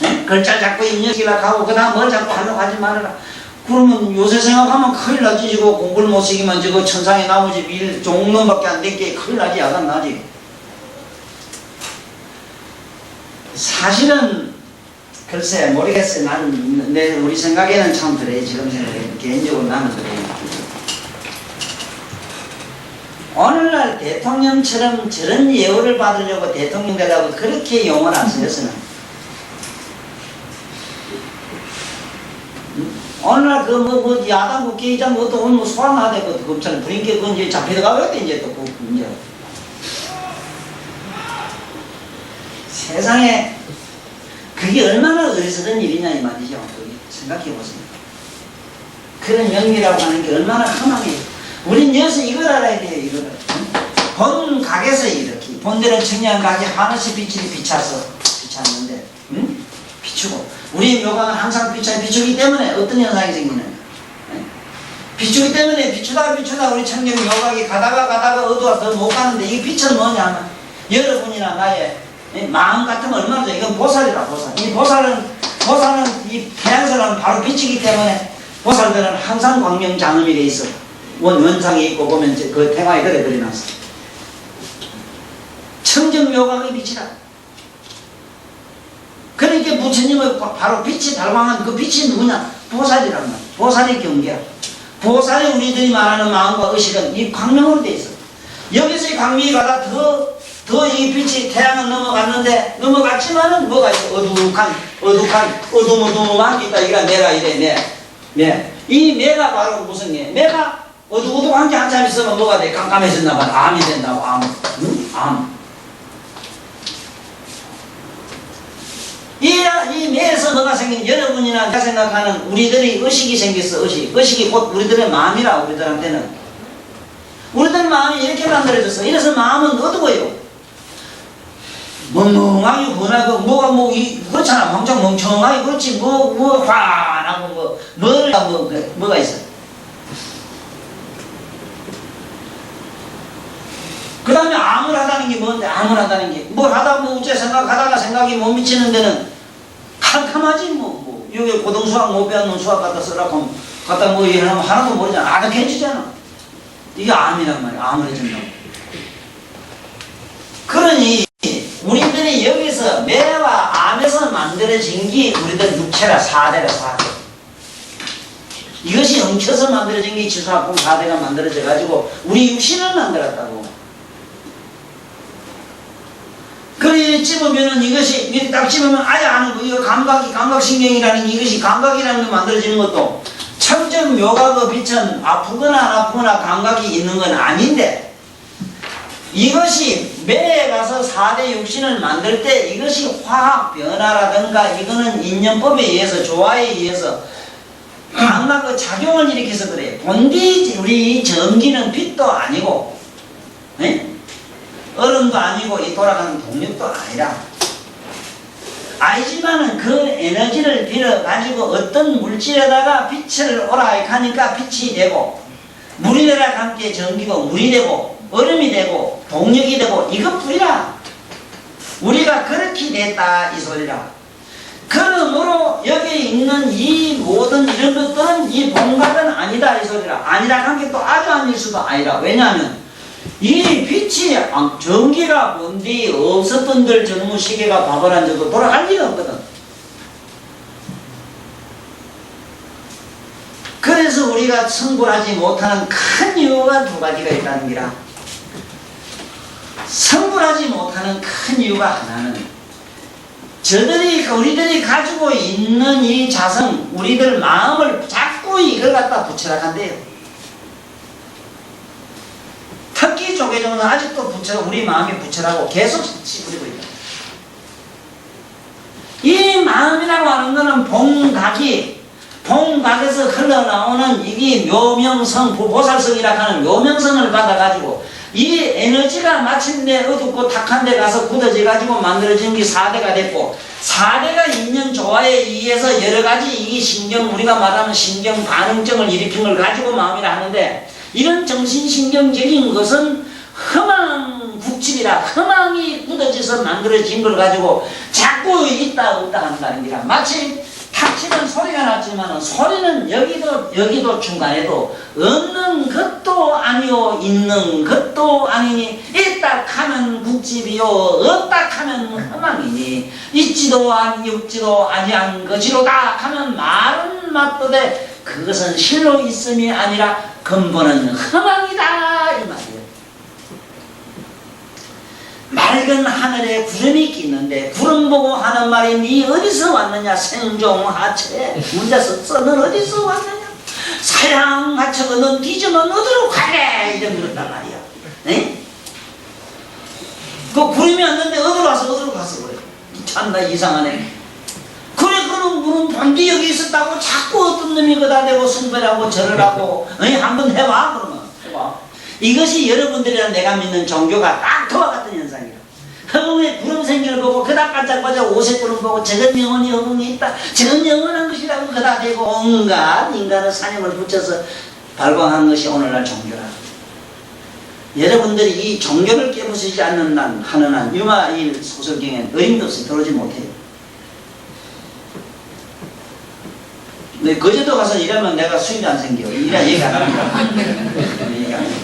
네? 글자 자꾸 입력이라고 하고 그 다음 뭘 자꾸 하려고 하지 말아라. 그러면 요새 생각하면 큰일 나지. 지고 공부를 못 시키면 지고 천상에 나머지 밀 종론밖에 안 된 게 큰일 나지. 야단 나지. 사실은 글쎄 모르겠어요. 나는 우리 생각에는 참 그래. 지금 생각에 개인적으로 나는 그래. 오늘날 대통령처럼 저런 예우를 받으려고 대통령 되려고 그렇게 용을 안 쓰였으나 오늘날 그 야당 국회의장 그것도 오늘 뭐 소환하대 그 검찰은 부인께 그건 이제 잡혀가겠대 이제 또 그 문제. 세상에 그게 얼마나 어리석은 일이냐 이 말이죠. 생각해 보세요. 그런 영리라고 하는 게 얼마나 험하게. 우린 여기서 이걸 알아야 돼요. 이거를. 본 각에서 이렇게 본대로 청량 각이 하나씩 비쳤는데 응? 비추고. 우리 묘각은 항상 비추기 때문에 어떤 현상이 생기느냐. 비추기 때문에 비추다 우리 청년 묘각이 가다가 어두워서 못 가는데 이 빛은 뭐냐 하면 여러분이나 나의 마음 같으면 얼마나 돼. 이건 보살이라 보살. 이 보살은 이 태양선은 바로 빛이기 때문에 보살들은 항상 광명장엄이 돼 있어. 원상에 있고 보면 그 태화에 그래 그려놨어. 청정 묘각의 빛이라. 그러니까 부처님의 바로 빛이 달광한 그 빛이 누구냐? 보살이란 말이야. 보살의 경계야. 보살이 우리들이 말하는 마음과 의식은 이 광명으로 돼 있어. 여기서 이 광명이 가다 더 이 빛이 태양은 넘어갔지만은 뭐가 있어? 어두컴한 게 있다. 이가 내가 이래, 내. 이 내가 바로 무슨 게? 내가 어두컴한 게 한참 있으면 뭐가 돼? 깜깜해졌나 봐. 암이 된다고, 암. 응? 암. 이 뇌에서 뭐가 생긴, 여러분이나 내가 생각하는 우리들의 의식이 생겼어. 의식이 곧 우리들의 마음이라. 우리들한테는 우리들 마음이 이렇게 만들어졌어. 이래서 마음은 어두워요. 멍멍하게 번하고 뭐가 그렇잖아. 엄청 멍청하게 그렇지. 환하고 뭐가 있어. 그 다음에 암울하다는 게 뭔데? 암울하다는 게 뭘 하다 어째 생각하다가 생각이 못 미치는 데는 캄캄하지. 여기 고등수학 못 배웠는 수학 갖다 쓰라고 갖다 이러면 하나도 모르잖아. 아득해지잖아. 이게 암이란 말이야. 암울해진다고. 그러니 우리들이 여기서 매와 암에서 만들어진 게 우리들 육체라. 4대라 4대. 이것이 엉켜서 만들어진 게 지수학공 4대가 만들어져 가지고 우리 육신을 만들었다고. 그래 찝으면은 이것이 이렇게 딱 찝으면 아예 아는 거. 이거 감각신경이라는 이것이 감각이라는 게 만들어지는 것도 청정 묘각의 빛은 아프거나 안 아프거나 감각이 있는 건 아닌데 이것이 매에 가서 4대 육신을 만들 때 이것이 화학 변화라든가 이거는 인연법에 의해서 조화에 의해서 감각의 작용을 일으켜서 그래. 본디 우리 전기는 빛도 아니고 얼음도 아니고 이 돌아가는 동력도 아니라 알지만은 그 에너지를 빌어 가지고 어떤 물질에다가 빛을 오라 하니까 빛이 되고 물이랑 함께 전기고 물이 되고 얼음이 되고 동력이 되고 이것뿐이라. 우리가 그렇게 됐다 이 소리라. 그러므로 여기에 있는 이 모든 이런 것들은 이 본각은 아니다 이 소리라. 아니라 한 게 또 아주 아닐 수도 아니라. 왜냐하면 이 빛이 전기가 뭔데 없었던들 전무 시계가 바보란 적도 돌아갈 리가 없거든. 그래서 우리가 성불하지 못하는 큰 이유가 두 가지가 있다는 기라. 성불하지 못하는 큰 이유가 하나는 우리들이 가지고 있는 이 자성, 우리들 마음을 자꾸 이걸 갖다 부처락한대요. 특히 조계종은 아직도 우리 마음이 부처라고 계속 찌푸리고 있다. 이 마음이라고 하는 것은 봉각에서 흘러나오는 이게 묘명성, 보살성이라고 하는 묘명성을 받아가지고 이 에너지가 마침내 어둡고 탁한 데 가서 굳어져가지고 만들어진 게 4대가 됐고 4대가 있는 조화에 의해서 여러가지 이 우리가 말하는 신경 반응증을 일으킨 걸 가지고 마음이라 하는데 이런 정신신경적인 것은 허망국집이라 흥망이 굳어져서 만들어진 걸 가지고 자꾸 있다 없다 한다는 게라. 마치 탁 치면 소리가 났지만 소리는 여기도 중간에도 없는 것도 아니요 있는 것도 아니니 있다 하면 국집이요 없다 하면 허망이니 있지도 없지도 아니한 것이로다 하면 말은 맞도되 그것은 실로 있음이 아니라 근본은 허망이다 이 말이에요. 맑은 하늘에 구름이 끼는데 구름 보고 하는 말이 니 어디서 왔느냐. 생종하체 문자서 써는 어디서 왔느냐. 사양하체가 넌 뒤져면 어디로 가래 이런 그런단 말이야. 에? 그 구름이 왔는데 어디로 갔어 그래. 참나 이상하네. 그래 그런 구름 본디 여기 있었다고 자꾸 어떤 놈이 거다 대고 숭배하고 절을 하고 한번 해봐 그러면 해봐. 이것이 여러분들이랑 내가 믿는 종교가 딱 그와 같은 현상이야. 허공에 구름 생기를 보고 그다 반짝반짝 오색 구름 보고 저건 영원히 허공에 있다. 저건 영원한 것이라고 그다 대고 온갖 인간의 사념을 붙여서 발광한 것이 오늘날 종교라. 여러분들이 이 종교를 깨부수지 않는 하는 한 유마 이 소설경엔 어림도 없이 들어오지 못해요. 근데 거제도 가서 일하면 내가 수입이 안 생겨. 일하 얘기 안 합니다. 얘기 안 해요.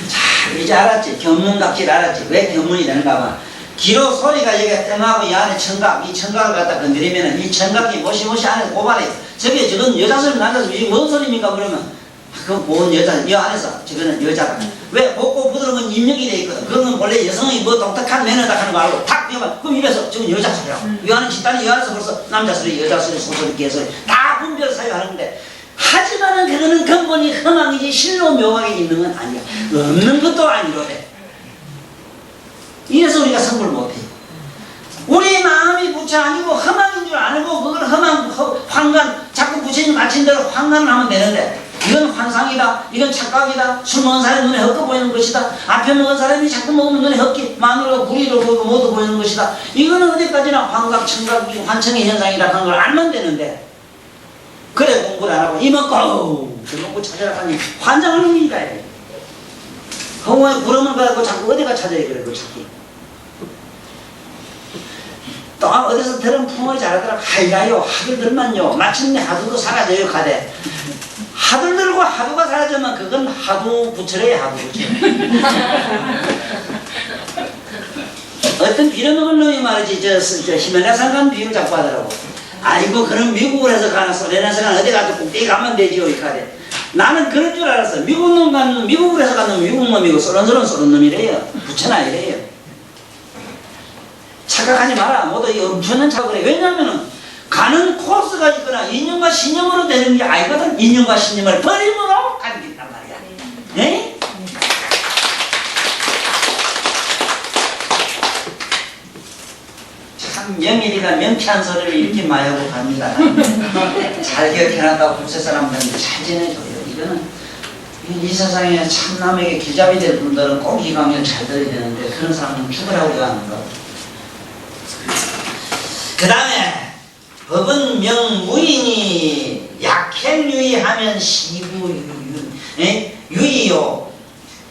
자, 이제 알았지? 견문각질 알았지? 왜 견문이 되는가 봐. 기로 소리가 여기가 땡하고 이 안에 청각, 이 청각을 갖다 건드리면 이 청각이 모시모시 안에서 고발해. 저건 여자 소리 남자 소리, 이게 뭔 소리입니까? 그러면 그건 뭔 여자, 이 안에서 저거는 여자다. 왜 먹고 부드러운 건 입력이 돼 있거든. 그건 원래 여성이 뭐 독특한 매너다 하는 거 알고 탁 뛰어가. 그럼 입에서 저건 여자 소리라고. 이 안에 집단이 이 안에서 벌써 남자 소리, 여자 소리, 소소리, 개소리 다 분별 사유하는 건데 하지만은 그거는 근본이 허망이지 실로 묘하게 있는 건 아니야. 없는 것도 아니로래. 이래서 우리가 성불 못해. 우리 마음이 부처 아니고 허망인 줄 알고 그걸 환관 자꾸 부처님 마친 대로 환관을 하면 되는데 이건 환상이다, 이건 착각이다, 술 먹은 사람이 눈에 헛게 보이는 것이다, 앞에 먹은 사람이 자꾸 먹으면 눈에 헛게 마늘과 구리를 보고 모두 보이는 것이다. 이거는 어디까지나 환각, 청각, 환청의 현상이다 하는 걸 알면 되는데 그래 공부를 안 하고 이먹고 그런 찾아라 하니 환장하는 일이다. 허공에 구름을 가지고 자꾸 어디가 찾아야 그래 그 찾기. 또 어디서 들은 풍어이 잘하더라. 하이라요 하들들만요 마침내 하두도 사라져요 가대. 하들들고 하두가 사라지면 그건 하두 부처래요 하두 부처. 어떤 빌어먹을 놈이 말이지 저 히말라산 간 비유를 자꾸 하더라고. 아이고 그럼 미국을 해서 가는 소리나서는 어디 가서 꼭대기 가면 되지요 이 카데. 나는 그럴 줄 알았어. 미국을 해서 가는 미국 놈이고 쏘는 놈이래요. 부처나 이래요. 착각하지 마라. 모두 이 엄청난 착각을 해. 왜냐하면 가는 코스가 있거나 인연과 신념으로 되는 게 아니거든. 인연과 신념을 버림으로 가는 게 있단 말이야. 네? 참 명일이가 명쾌한 소리를 이렇게 많이 하고 갑니다. 잘 기억해놨다고 국세 사람들한테 잘 지내줘요. 이거는 이 세상에 참남에게 길잡이 될 분들은 꼭 이 강의를 잘 들어야 되는데 그런 사람은 죽으라고 하는 거. 그 다음에 법은 명무인이 약행유의하면 시부유의요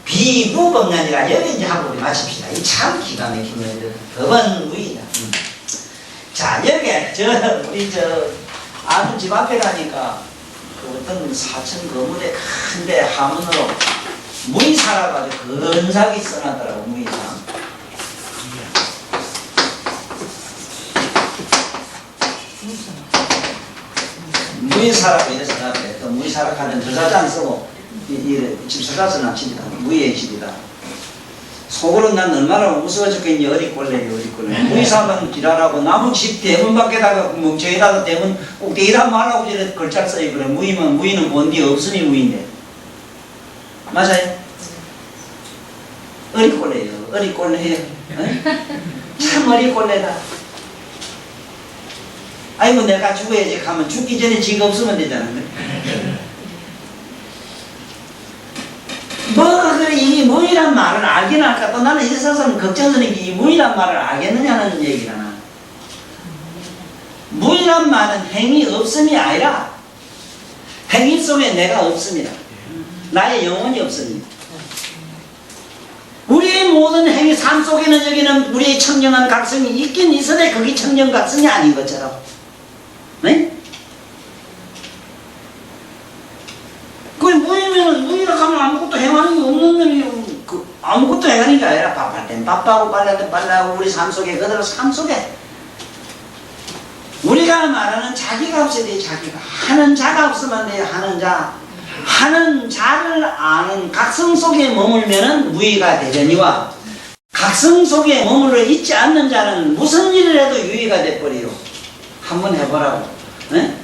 비무법난이라 여기 이제 하고 우리 마칩시다. 이 참 기가 막힌 거예요. 법은 무의다. 자 여기 우리 아주 집 앞에 가니까 그 어떤 사천 거물에 큰데 하문으로 무의사라고 아주 근사하게 써놨더라고. 무의사. 무의사라고 이래서 나한테 또 무의사락하는 저자자 안 쓰고 집사자 쓰나 집이다. 무의의 집이다. 속으로 난 얼마나 무서워 죽겠니. 어리꼴래요 어리꼴래. 무의사만 지랄하고 남은 집 대문 밖에다가 멍청이다가 대문 꼭대기다 말라고 저래 글자 써요. 그래 무의는 뭔디 없음이 무의인데 맞아요? 어리꼴래요 어리꼴래요. 참 어리꼴래다. 아이고 내가 죽어야지 하면 죽기 전에 지가 없으면 되잖아. 뭐가 그래 이 무의란 말을 알긴 할까. 또 나는 이 사람 걱정스러운 게 이 무의란 말을 알겠느냐는 얘기잖아. 무의란 말은 행위 없음이 아니라 행위 속에 내가 없습니다. 나의 영혼이 없습니다. 우리의 모든 행위 삶 속에는 여기는 우리의 청정한 각성이 있긴 있어도 그게 청정 각성이 아닌 것처럼. 네? 그게 무의면은 무의라 하면 아무것도 행하는 게 없는 놈이 아무것도 행하는 게 아니라 밥할 땐 밥하고 빨래할 땐 빨래하고 우리 삶 속에 그대로 삶 속에 우리가 말하는 자기가 없어야 돼. 자기가 하는 자가 없으면 돼요. 하는 자를 아는 각성 속에 머물면은 무의가 되려니와 각성 속에 머물러 있지 않는 자는 무슨 일을 해도 유의가 돼버려요. 한번 해보라고. 네?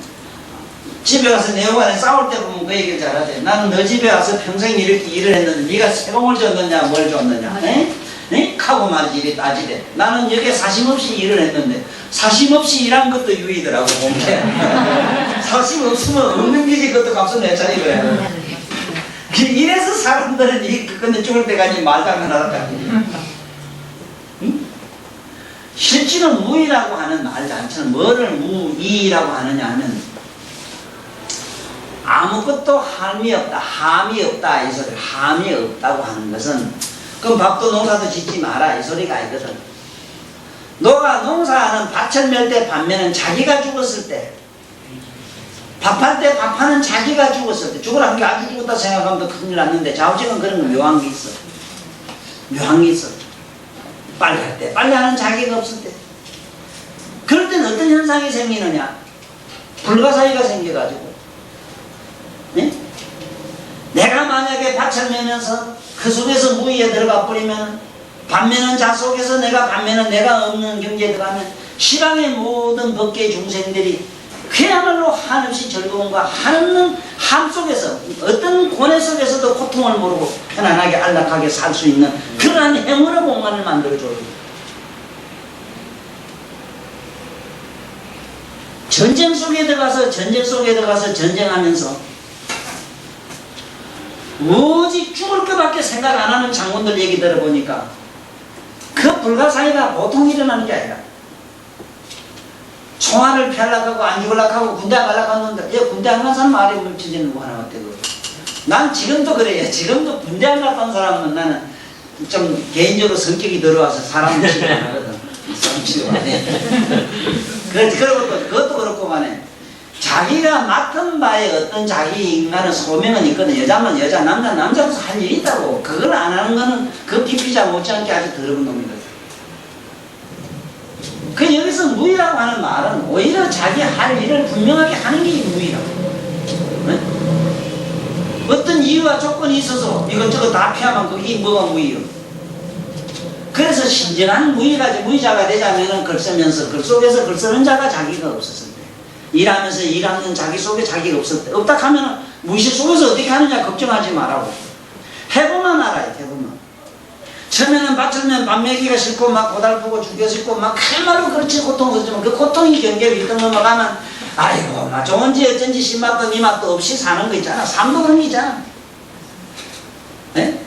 집에 가서 내 여관에 싸울 때 보면 그 얘기를 잘하지. 나는 너 집에 와서 평생 이렇게 일을 했는데 네가 세공을 줬느냐 뭘 줬느냐. 네? 네? 하고 말이지 이래 따지대. 나는 여기에 사심없이 일을 했는데 사심없이 일한 것도 유의더라고 보면. 사심 없으면 없는 게지 그것도 값은 내 차리고야. 이래서 사람들은 근데 죽을 때까지 말장난하다. 실제로 무의라고 하는 말 자체는 뭐를 무의라고 하느냐 하면 아무것도 함이 없다 이 소리. 함이 없다고 하는 것은 그럼 밥도 농사도 짓지 마라 이 소리가 아니거든. 너가 농사하는 밭을 멜 때 반면은 자기가 죽었을 때 밥할 때 밥하는 자기가 죽었을 때 죽으라는 게 아주 죽었다 생각하면 더 큰일 났는데 좌우지간 그런 거 묘한 게 있어. 묘한 게 있어. 빨래할 때 빨래하는 자기가 없을 때 그럴 때는 어떤 현상이 생기느냐. 불가사의가 생겨가지고 네? 내가 만약에 밭을 매면서 그 속에서 무의에 들어가 버리면 반면은 자 속에서 반면은 내가 없는 경지에 들어가면 시방의 모든 법계의 중생들이 그야말로 한없이 즐거움과 하는 함 속에서 어떤 고뇌 속에서도 고통을 모르고 편안하게 안락하게 살 수 있는 그러한 행운의 공간을 만들어줘요. 전쟁 속에 들어가서 전쟁하면서 오직 죽을 것밖에 생각 안 하는 장군들 얘기 들어보니까 그 불가사의가 보통 일어나는 게 아니라 총알을 피하려고 하고 안 죽으려고 하고 군대 안 가려고 하는데 군대 안 간 사람 말이 멈춰지는 거 하나 같아. 난 지금도 그래요. 지금도 군대 안 갔다 온 사람은 나는 좀 개인적으로 성격이 들어와서 사람을 치고 안 하거든. 사람 치고 안 해. 그것도 그렇고 간에 자기가 맡은 바에 어떤 자기 인간의 소명은 있거든. 여자면 여자, 남자로서 할 일이 있다고. 그걸 안 하는 거는 그 피피자 못지않게 아주 더러운 놈이거든. 그 여기서 무의라고 하는 말은 오히려 자기 할 일을 분명하게 하는 게 무의라고. 네? 어떤 이유와 조건이 있어서 이것저것 다 피하면 그게 뭐가 무의요? 그래서 신정한 무의자가 되자면은 글 쓰면서 글 속에서 글 쓰는 자가 자기가 없었을 때, 일하면서 일하는 자기 속에 자기가 없을 때, 없다 하면은 무의식 속에서 어떻게 하느냐 걱정하지 말라고. 해보면 알아요. 해보면. 처음에는 밭을면 밥 먹이가 싫고 막 고달프고 죽여 싶고 막 칼말로 그렇지 고통스럽지만 그 고통이 경계를 일등 넘어가면 아이고 막 좋은지 어쩐지 신맛도 니맛도 없이 사는 거 있잖아. 삶도 그런 게 있잖아. 네?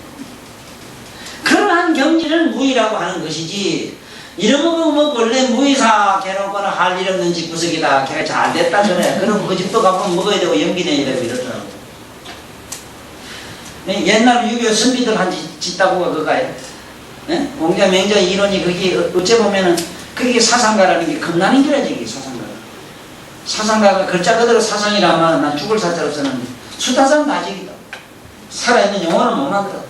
그러한 경지를 무의라고 하는 것이지 이런 거 뭐 원래 무의사 개놓고는 할 일 없는 집 구석이다 걔가 잘 됐다 그래. 그럼 그 집도 가보면 먹어야 되고 연기내야 되고 이러더라고. 네? 옛날 6.25 선비들 한 짓다고 그거가요. 네? 공자 명자 이론이 그게 어째 보면은 그게 사상가라는 게 겁나는 거라지. 이게 사상가가 글자 그대로 사상이란 말은 난 죽을 사자로 쓰는데 수다상 나직이다. 살아있는 영혼을 못 만들어.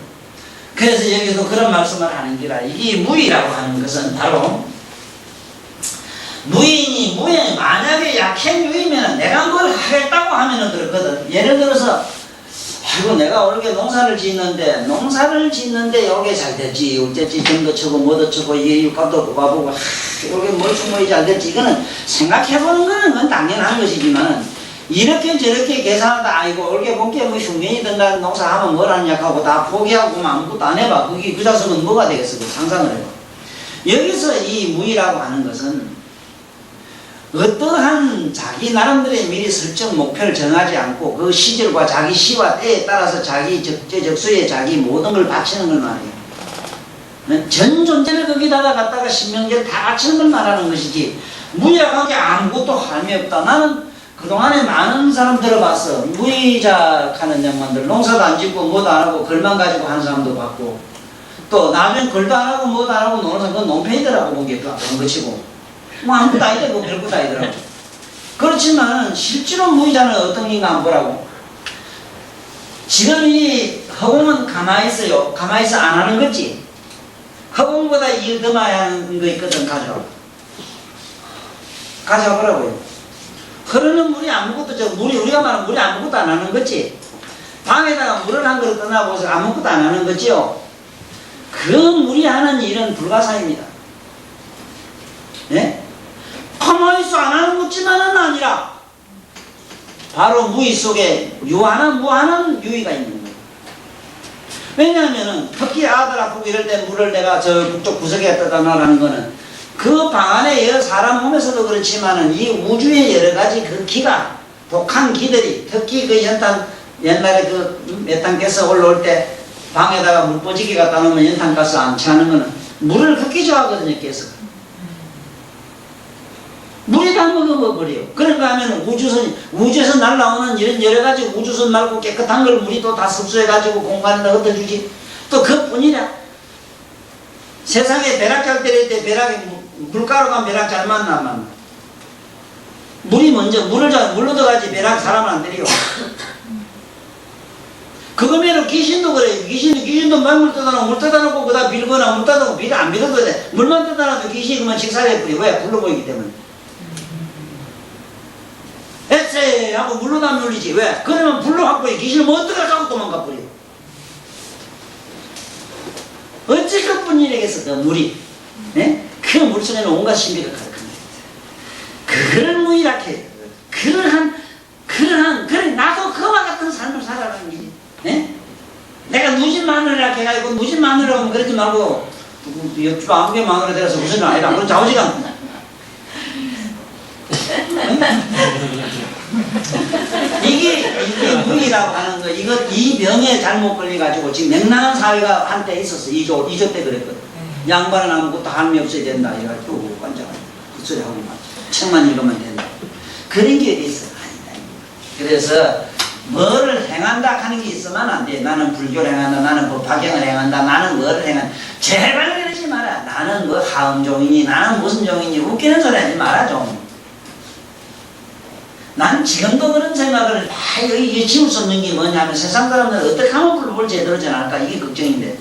그래서 여기도 그런 말씀을 하는 게라. 이게 무의라고 하는 것은 바로 무인이 무에 만약에 약행유이면 내가 뭘 하겠다고 하면은 그렇거든. 예를 들어서 아이고 내가 올게 농사를 짓는데 요게 잘 됐지 어쨌지 정도 치고 뭐도 치고 이게 육값도 뽑아보고 요게 뭘 충분히 잘 됐지. 이거는 생각해보는 거는 그건 당연한 것이지만 이렇게 저렇게 계산하다 아이고 올게 본게 뭐 흉년이 든다는 농사하면 뭘 하느냐 하고 다 포기하고 아무것도 안 해봐. 그게 그 자식은 뭐가 되겠어. 그 상상을 해봐. 여기서 이 무이라고 하는 것은 어떠한 자기 나름대로의 미리 설정 목표를 정하지 않고 그 시절과 자기 시와 때에 따라서 자기 적재적소에 자기 모든 걸 바치는 걸 말이에요. 전 존재를 거기다가 갖다가 신명제를 다 바치는 걸 말하는 것이지 무이라고 하게 아무것도 할미 없다. 나는 그동안에 많은 사람 들어봤어. 무이작하는 양반들 농사도 안 짓고 뭐도 안 하고 글만 가지고 하는 사람도 봤고 또 나중에 글도 안 하고 뭐도 안 하고 노는 사람 그건 논팽이더라고 보기에 그런 거 치고 뭐 아무것도 아니다 뭐 별것도 아니더라고. 그렇지만 실제로 무이자는 어떤 인가 안 보라고. 지금 이 허공은 가만히 있어요. 가만히 있어 안 하는 거지. 허공보다 일 더 많이 하는 거 있거든. 가져와보라고요. 흐르는 물이 아무것도 우리가 말하는 물이 아무것도 안 하는 거지. 방에다가 물을 한 그릇 떠나보서 아무것도 안 하는 거지요. 그 물이 하는 일은 불가사입니다. 예? 가만히 있어 안 하는 것지만은 아니라 바로 무의 속에 무하는 유의가 있는 거예요. 왜냐하면은 특히 아들 아프고 이럴 때 물을 내가 저 북쪽 구석에 떠다 놔라는 거는 그 방 안에 여러 사람 몸에서도 그렇지만은 이 우주의 여러 가지 그 기가 독한 기들이 특히 그 연탄 옛날에 그 메탄가스 올라올 때 방에다가 물뿌지기 갖다 놓으면 연탄가스 안 차는 거는 물을 그렇게 좋아하거든요. 깨서 물이 다 먹어버려요. 그런가 하면 우주에서 날라오는 이런 여러 가지 우주선 말고 깨끗한 걸 물이 또 다 섭수해가지고 공간에다 흩어주지. 또 그뿐이냐. 세상에 벼락 잘 때릴 때 벼락에 물가루가 벼락 잘 만나 안 만나. 물이 먼저 물로 들어가지 벼락 사람을 안 때리고. 그거면은 귀신도 그래요. 귀신도 물 떠다 놓고 그다 빌거나 물 떠다 놓고 빌 안 빌어도 돼. 물만 떠다 놓고 귀신이 그만 직살해 버려. 왜? 불로 보이기 때문에. 에세 하고 물로 다 물리지. 왜? 그러면 불로 갖고 귀신을 못 들어가고 도망가 버려. 어찌 그뿐 일이겠어. 그 물이. 네? 그 물속에는 온갖 신비가 가득합니다. 그걸 무이라 해요. 그래 나도 그와 같은 삶을 살아가는 거지. 네? 내가 누진 마누라 해가지고 누진 마누라 하면 그러지 말고 옆집 아무개 마누라 되어서 무슨 아니라 그런 자오지가 이게 무이라고 하는 거. 이 병에 잘못 걸려가지고 지금 맹랑한 사회가 한때 있었어. 2조 때 그랬거든. 양반은 아무것도 할미 없어야 된다. 이래가지고 완전 그 소리 하고 막 책만 읽으면 된다. 그런 게 어디 있어. 아니다. 그래서 뭐를 행한다 하는 게 있으면 안 돼. 나는 불교를 행한다. 나는 법화경을 행한다. 나는 뭐를 행한다. 제발 그러지 마라. 나는 뭐 하음종이니 나는 무슨 종이니 웃기는 소리 하지 마라 좀. 난 지금도 그런 생각을 여기 지울 수 없는 게 뭐냐면 세상 사람들 어떻게 하면 불법을 제대로 전할까 이게 걱정인데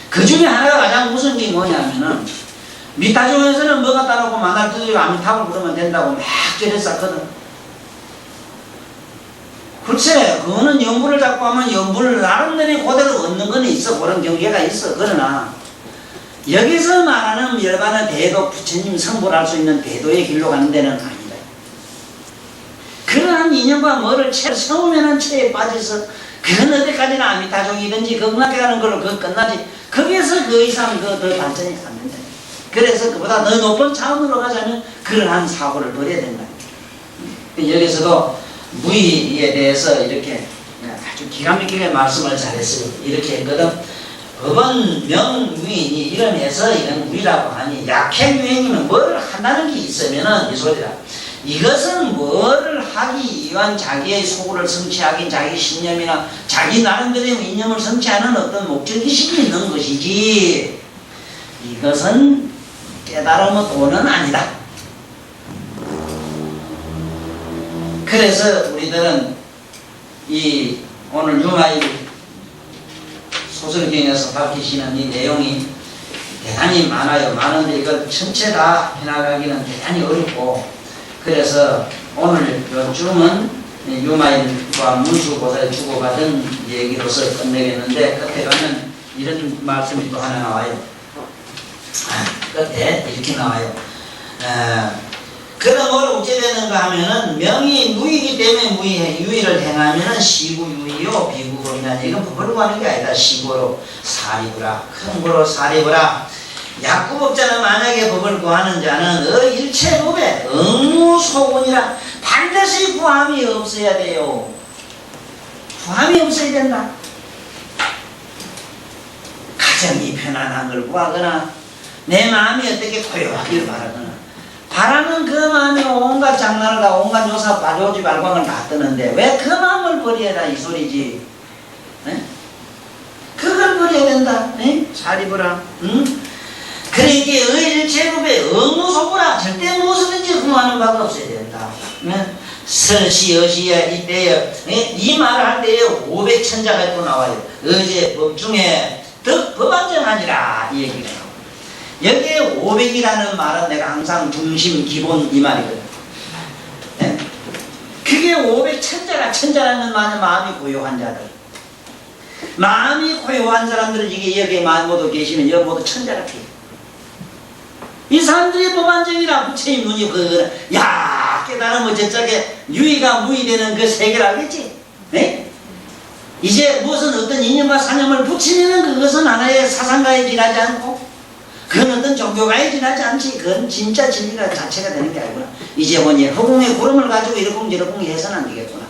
그 중에 하나가 가장 무서운 게 뭐냐면은 미타종에서는 뭐가 따르고 만날 두드리고 아미타불 부르면 된다고 막 저랬었거든. 글쎄 그거는 연불을 잡고 하면 연불을 나름대로 그대로 얻는 건 있어. 그런 경계가 있어. 그러나 여기서 말하는 열반의 대도 부처님 성불할 수 있는 대도의 길로 가는 데는 아니다. 그러한 인연과 뭐를 처음에는 체에 빠져서 그건 어디까지나 아미타종이든지 건강하게 가는 걸로 그거 끝나지. 거기에서 그 이상 더 발전이 안 된다. 그래서 그보다 더 높은 차원으로 가자면 그러한 사고를 버려야 된다. 여기서도 무의에 대해서 이렇게 아주 기가 막히게 말씀을 잘했어요. 이렇게 했거든. 법은 명무인이 이름에서 이런 무의라고 하니 약행유행이면 뭘 한다는 게 있으면은 이 소리다. 이것은 뭐를 하기 위한 자기의 소구를 성취하기 자기 신념이나 자기 나름대로의 이념을 성취하는 어떤 목적의식이 있는 것이지 이것은 깨달음의 도는 아니다. 그래서 우리들은 이 오늘 유마일 소설경에서 밝히시는 이 내용이 대단히 많아요. 많은데 이걸 전체 다 해나가기는 대단히 어렵고 그래서 오늘 요즘은 유마인과 문수고사에 주고받은 얘기로서 끝내겠는데 끝에 가면 이런 말씀이 또 하나 나와요. 끝에 이렇게 나와요. 그러므로 어찌 되는가 하면은 명이 무이기 때문에 유의를 행하면은 시구유의요 비구범이냐. 이건 법을 구하는 게 아니다. 시고로 사리부라, 큰 거로 사리부라. 약구법자는 만약에 법을 구하는 자는 일체법에 응무소곤이라. 반드시 구함이 없어야 돼요. 구함이 없어야 된다. 가정이 편안한 걸 구하거나 내 마음이 어떻게 고요하기를 바라거나 바라는 그 마음이 온갖 장난을 온갖 요사 빠져오지 발광을 다 뜨는데 왜 그 마음을 버려라 이 소리지. 네? 그걸 버려야 된다. 네? 사리부라. 그러니까 의일체법에 의무소구라. 절대 무엇이든지 구하는 바가 없어야 된다. 네? 설시여시에 이때에 이 말을 할 때에 500천자가 또 나와요. 어제 법 중에 덕법안정하니라 이 얘기가 나와요. 여기에 500이라는 말은 내가 항상 중심 기본 이 말이거든. 네? 그게 500천자라는 말은 마음이 고요한 자들. 마음이 고요한 사람들은 이게 여기에 모두 계시면 여기 모두 천자라 피해. 이 사람들이 법안정이라 부처님 눈이 야 깨달으면 저쪽에 유의가 무의되는 그 세계를 알겠지? 네? 이제 무슨 어떤 이념과 사념을 붙이면 그것은 하나의 사상가에 지나지 않고 그건 어떤 종교가에 지나지 않지. 그건 진짜 진리가 자체가 되는 게 아니구나. 이제 뭐니 허공에 구름을 가지고 이러쿵저러쿵 해서는 안 되겠구나.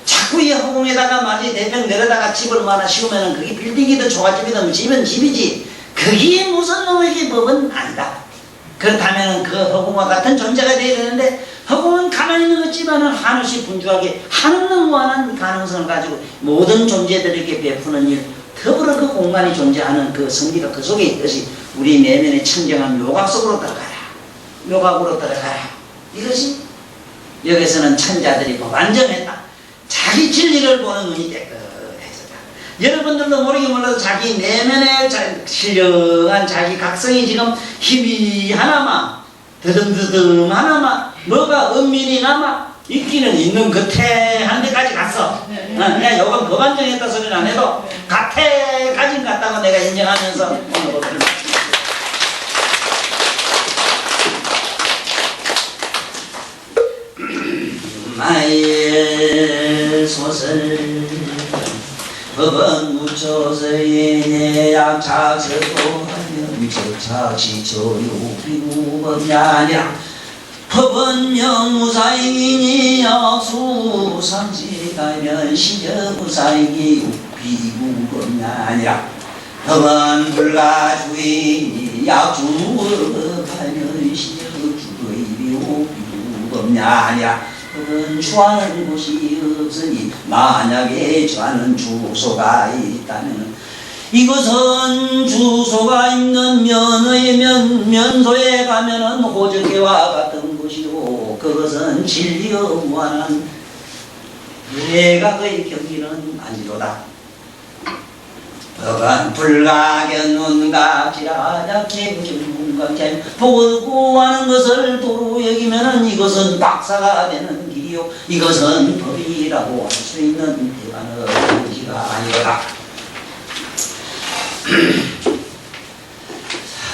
자꾸 이 허공에다가 마치 대평 내려다가 집을 뭐 하나 씌우면은 그게 빌딩이든 조가집이든 집은 집이지 그게 무슨 놈에게 법은 아니다. 그렇다면 그 허공과 같은 존재가 되어야 되는데 허공은 가만히 있는 것지만은 한없이 분주하게 한없는 무한한 가능성을 가지고 모든 존재들에게 베푸는 일 더불어 그 공간이 존재하는 그 성리가 그 속에 있듯이 우리 내면의 청정한 묘각 속으로 들어가라. 묘각으로 들어가라. 이것이 여기서는 천자들이 법안정했다. 자기 진리를 보는 눈이 깨끗해졌다. 여러분들도 모르게 몰라도 자기 내면의 신령한 자기 각성이 지금 힘이 하나만 드듬드듬 하나만 뭐가 은밀히 남아 있기는 있는 겉에한 데까지 갔어. 그냥 요건 법안정했다 소리는 안 해도 겉에까지 갔다고 내가 인정하면서 오늘 법을 마의 소설 법은 무초서의 내약 자서도하면 저차지조요 비무법냐냐 법은 명무사이니 역수상지가면 시저무사이니 비무법냐냐 법은 불가주의니 약주법하면 시저주의 비무법냐냐 법은 주하는 곳이 없으니 만약에 주하는 주소가 있다면 이것은 주소가 있는 면소에 가면은 호적회와 같은 곳이고 그것은 진리의 무한한 외각의 경기는 아니로다. 법은 불가견눈각지라작제부증문각제 복을 구하는 것을 도로 여기면은 이것은 박사가 되는 길이요 이것은 법이라고 할 수 있는 대단한 의지가 아니로다.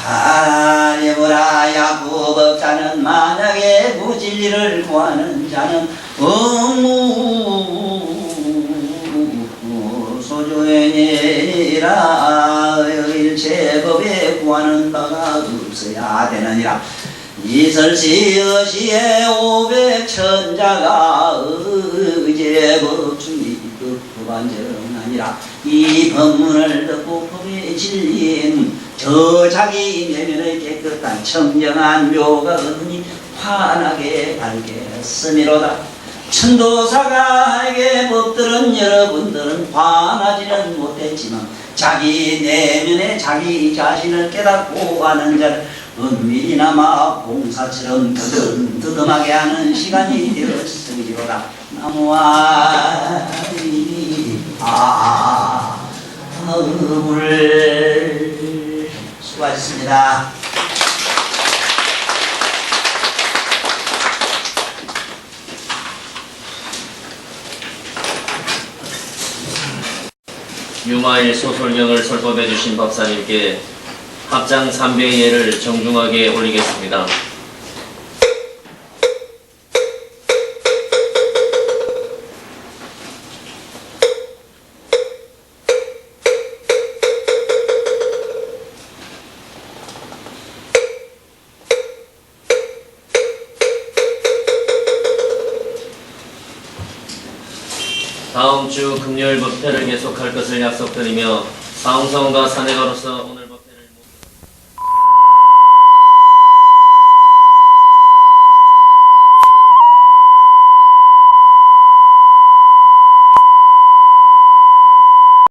사례보라 약구법자는 만약에 그 진리를 구하는 자는 소주행이라 일체법에 구하는 바가 없어야 되느니라. 이설시여시에 500천자가 의제법 중이 법안정하니라. 이 법문을 듣고 법의 진리인 저 자기 내면의 깨끗한 청정한 묘각은 환하게 밝겠음이로다. 천도사가에게 법들은 여러분들은 환하지는 못했지만 자기 내면에 자기 자신을 깨닫고 하는 자를 은밀히나마 공사처럼 드듬드듬하게 하는 시간이 되었으리로다. 나무와 물 수고하셨습니다. 유마일 소설경을 설법해 주신 법사님께 합장 300의 예를 정중하게 올리겠습니다. 다음 주 금요일 법회를 계속할 것을 약속드리며 사홍성과 사내가로서 오늘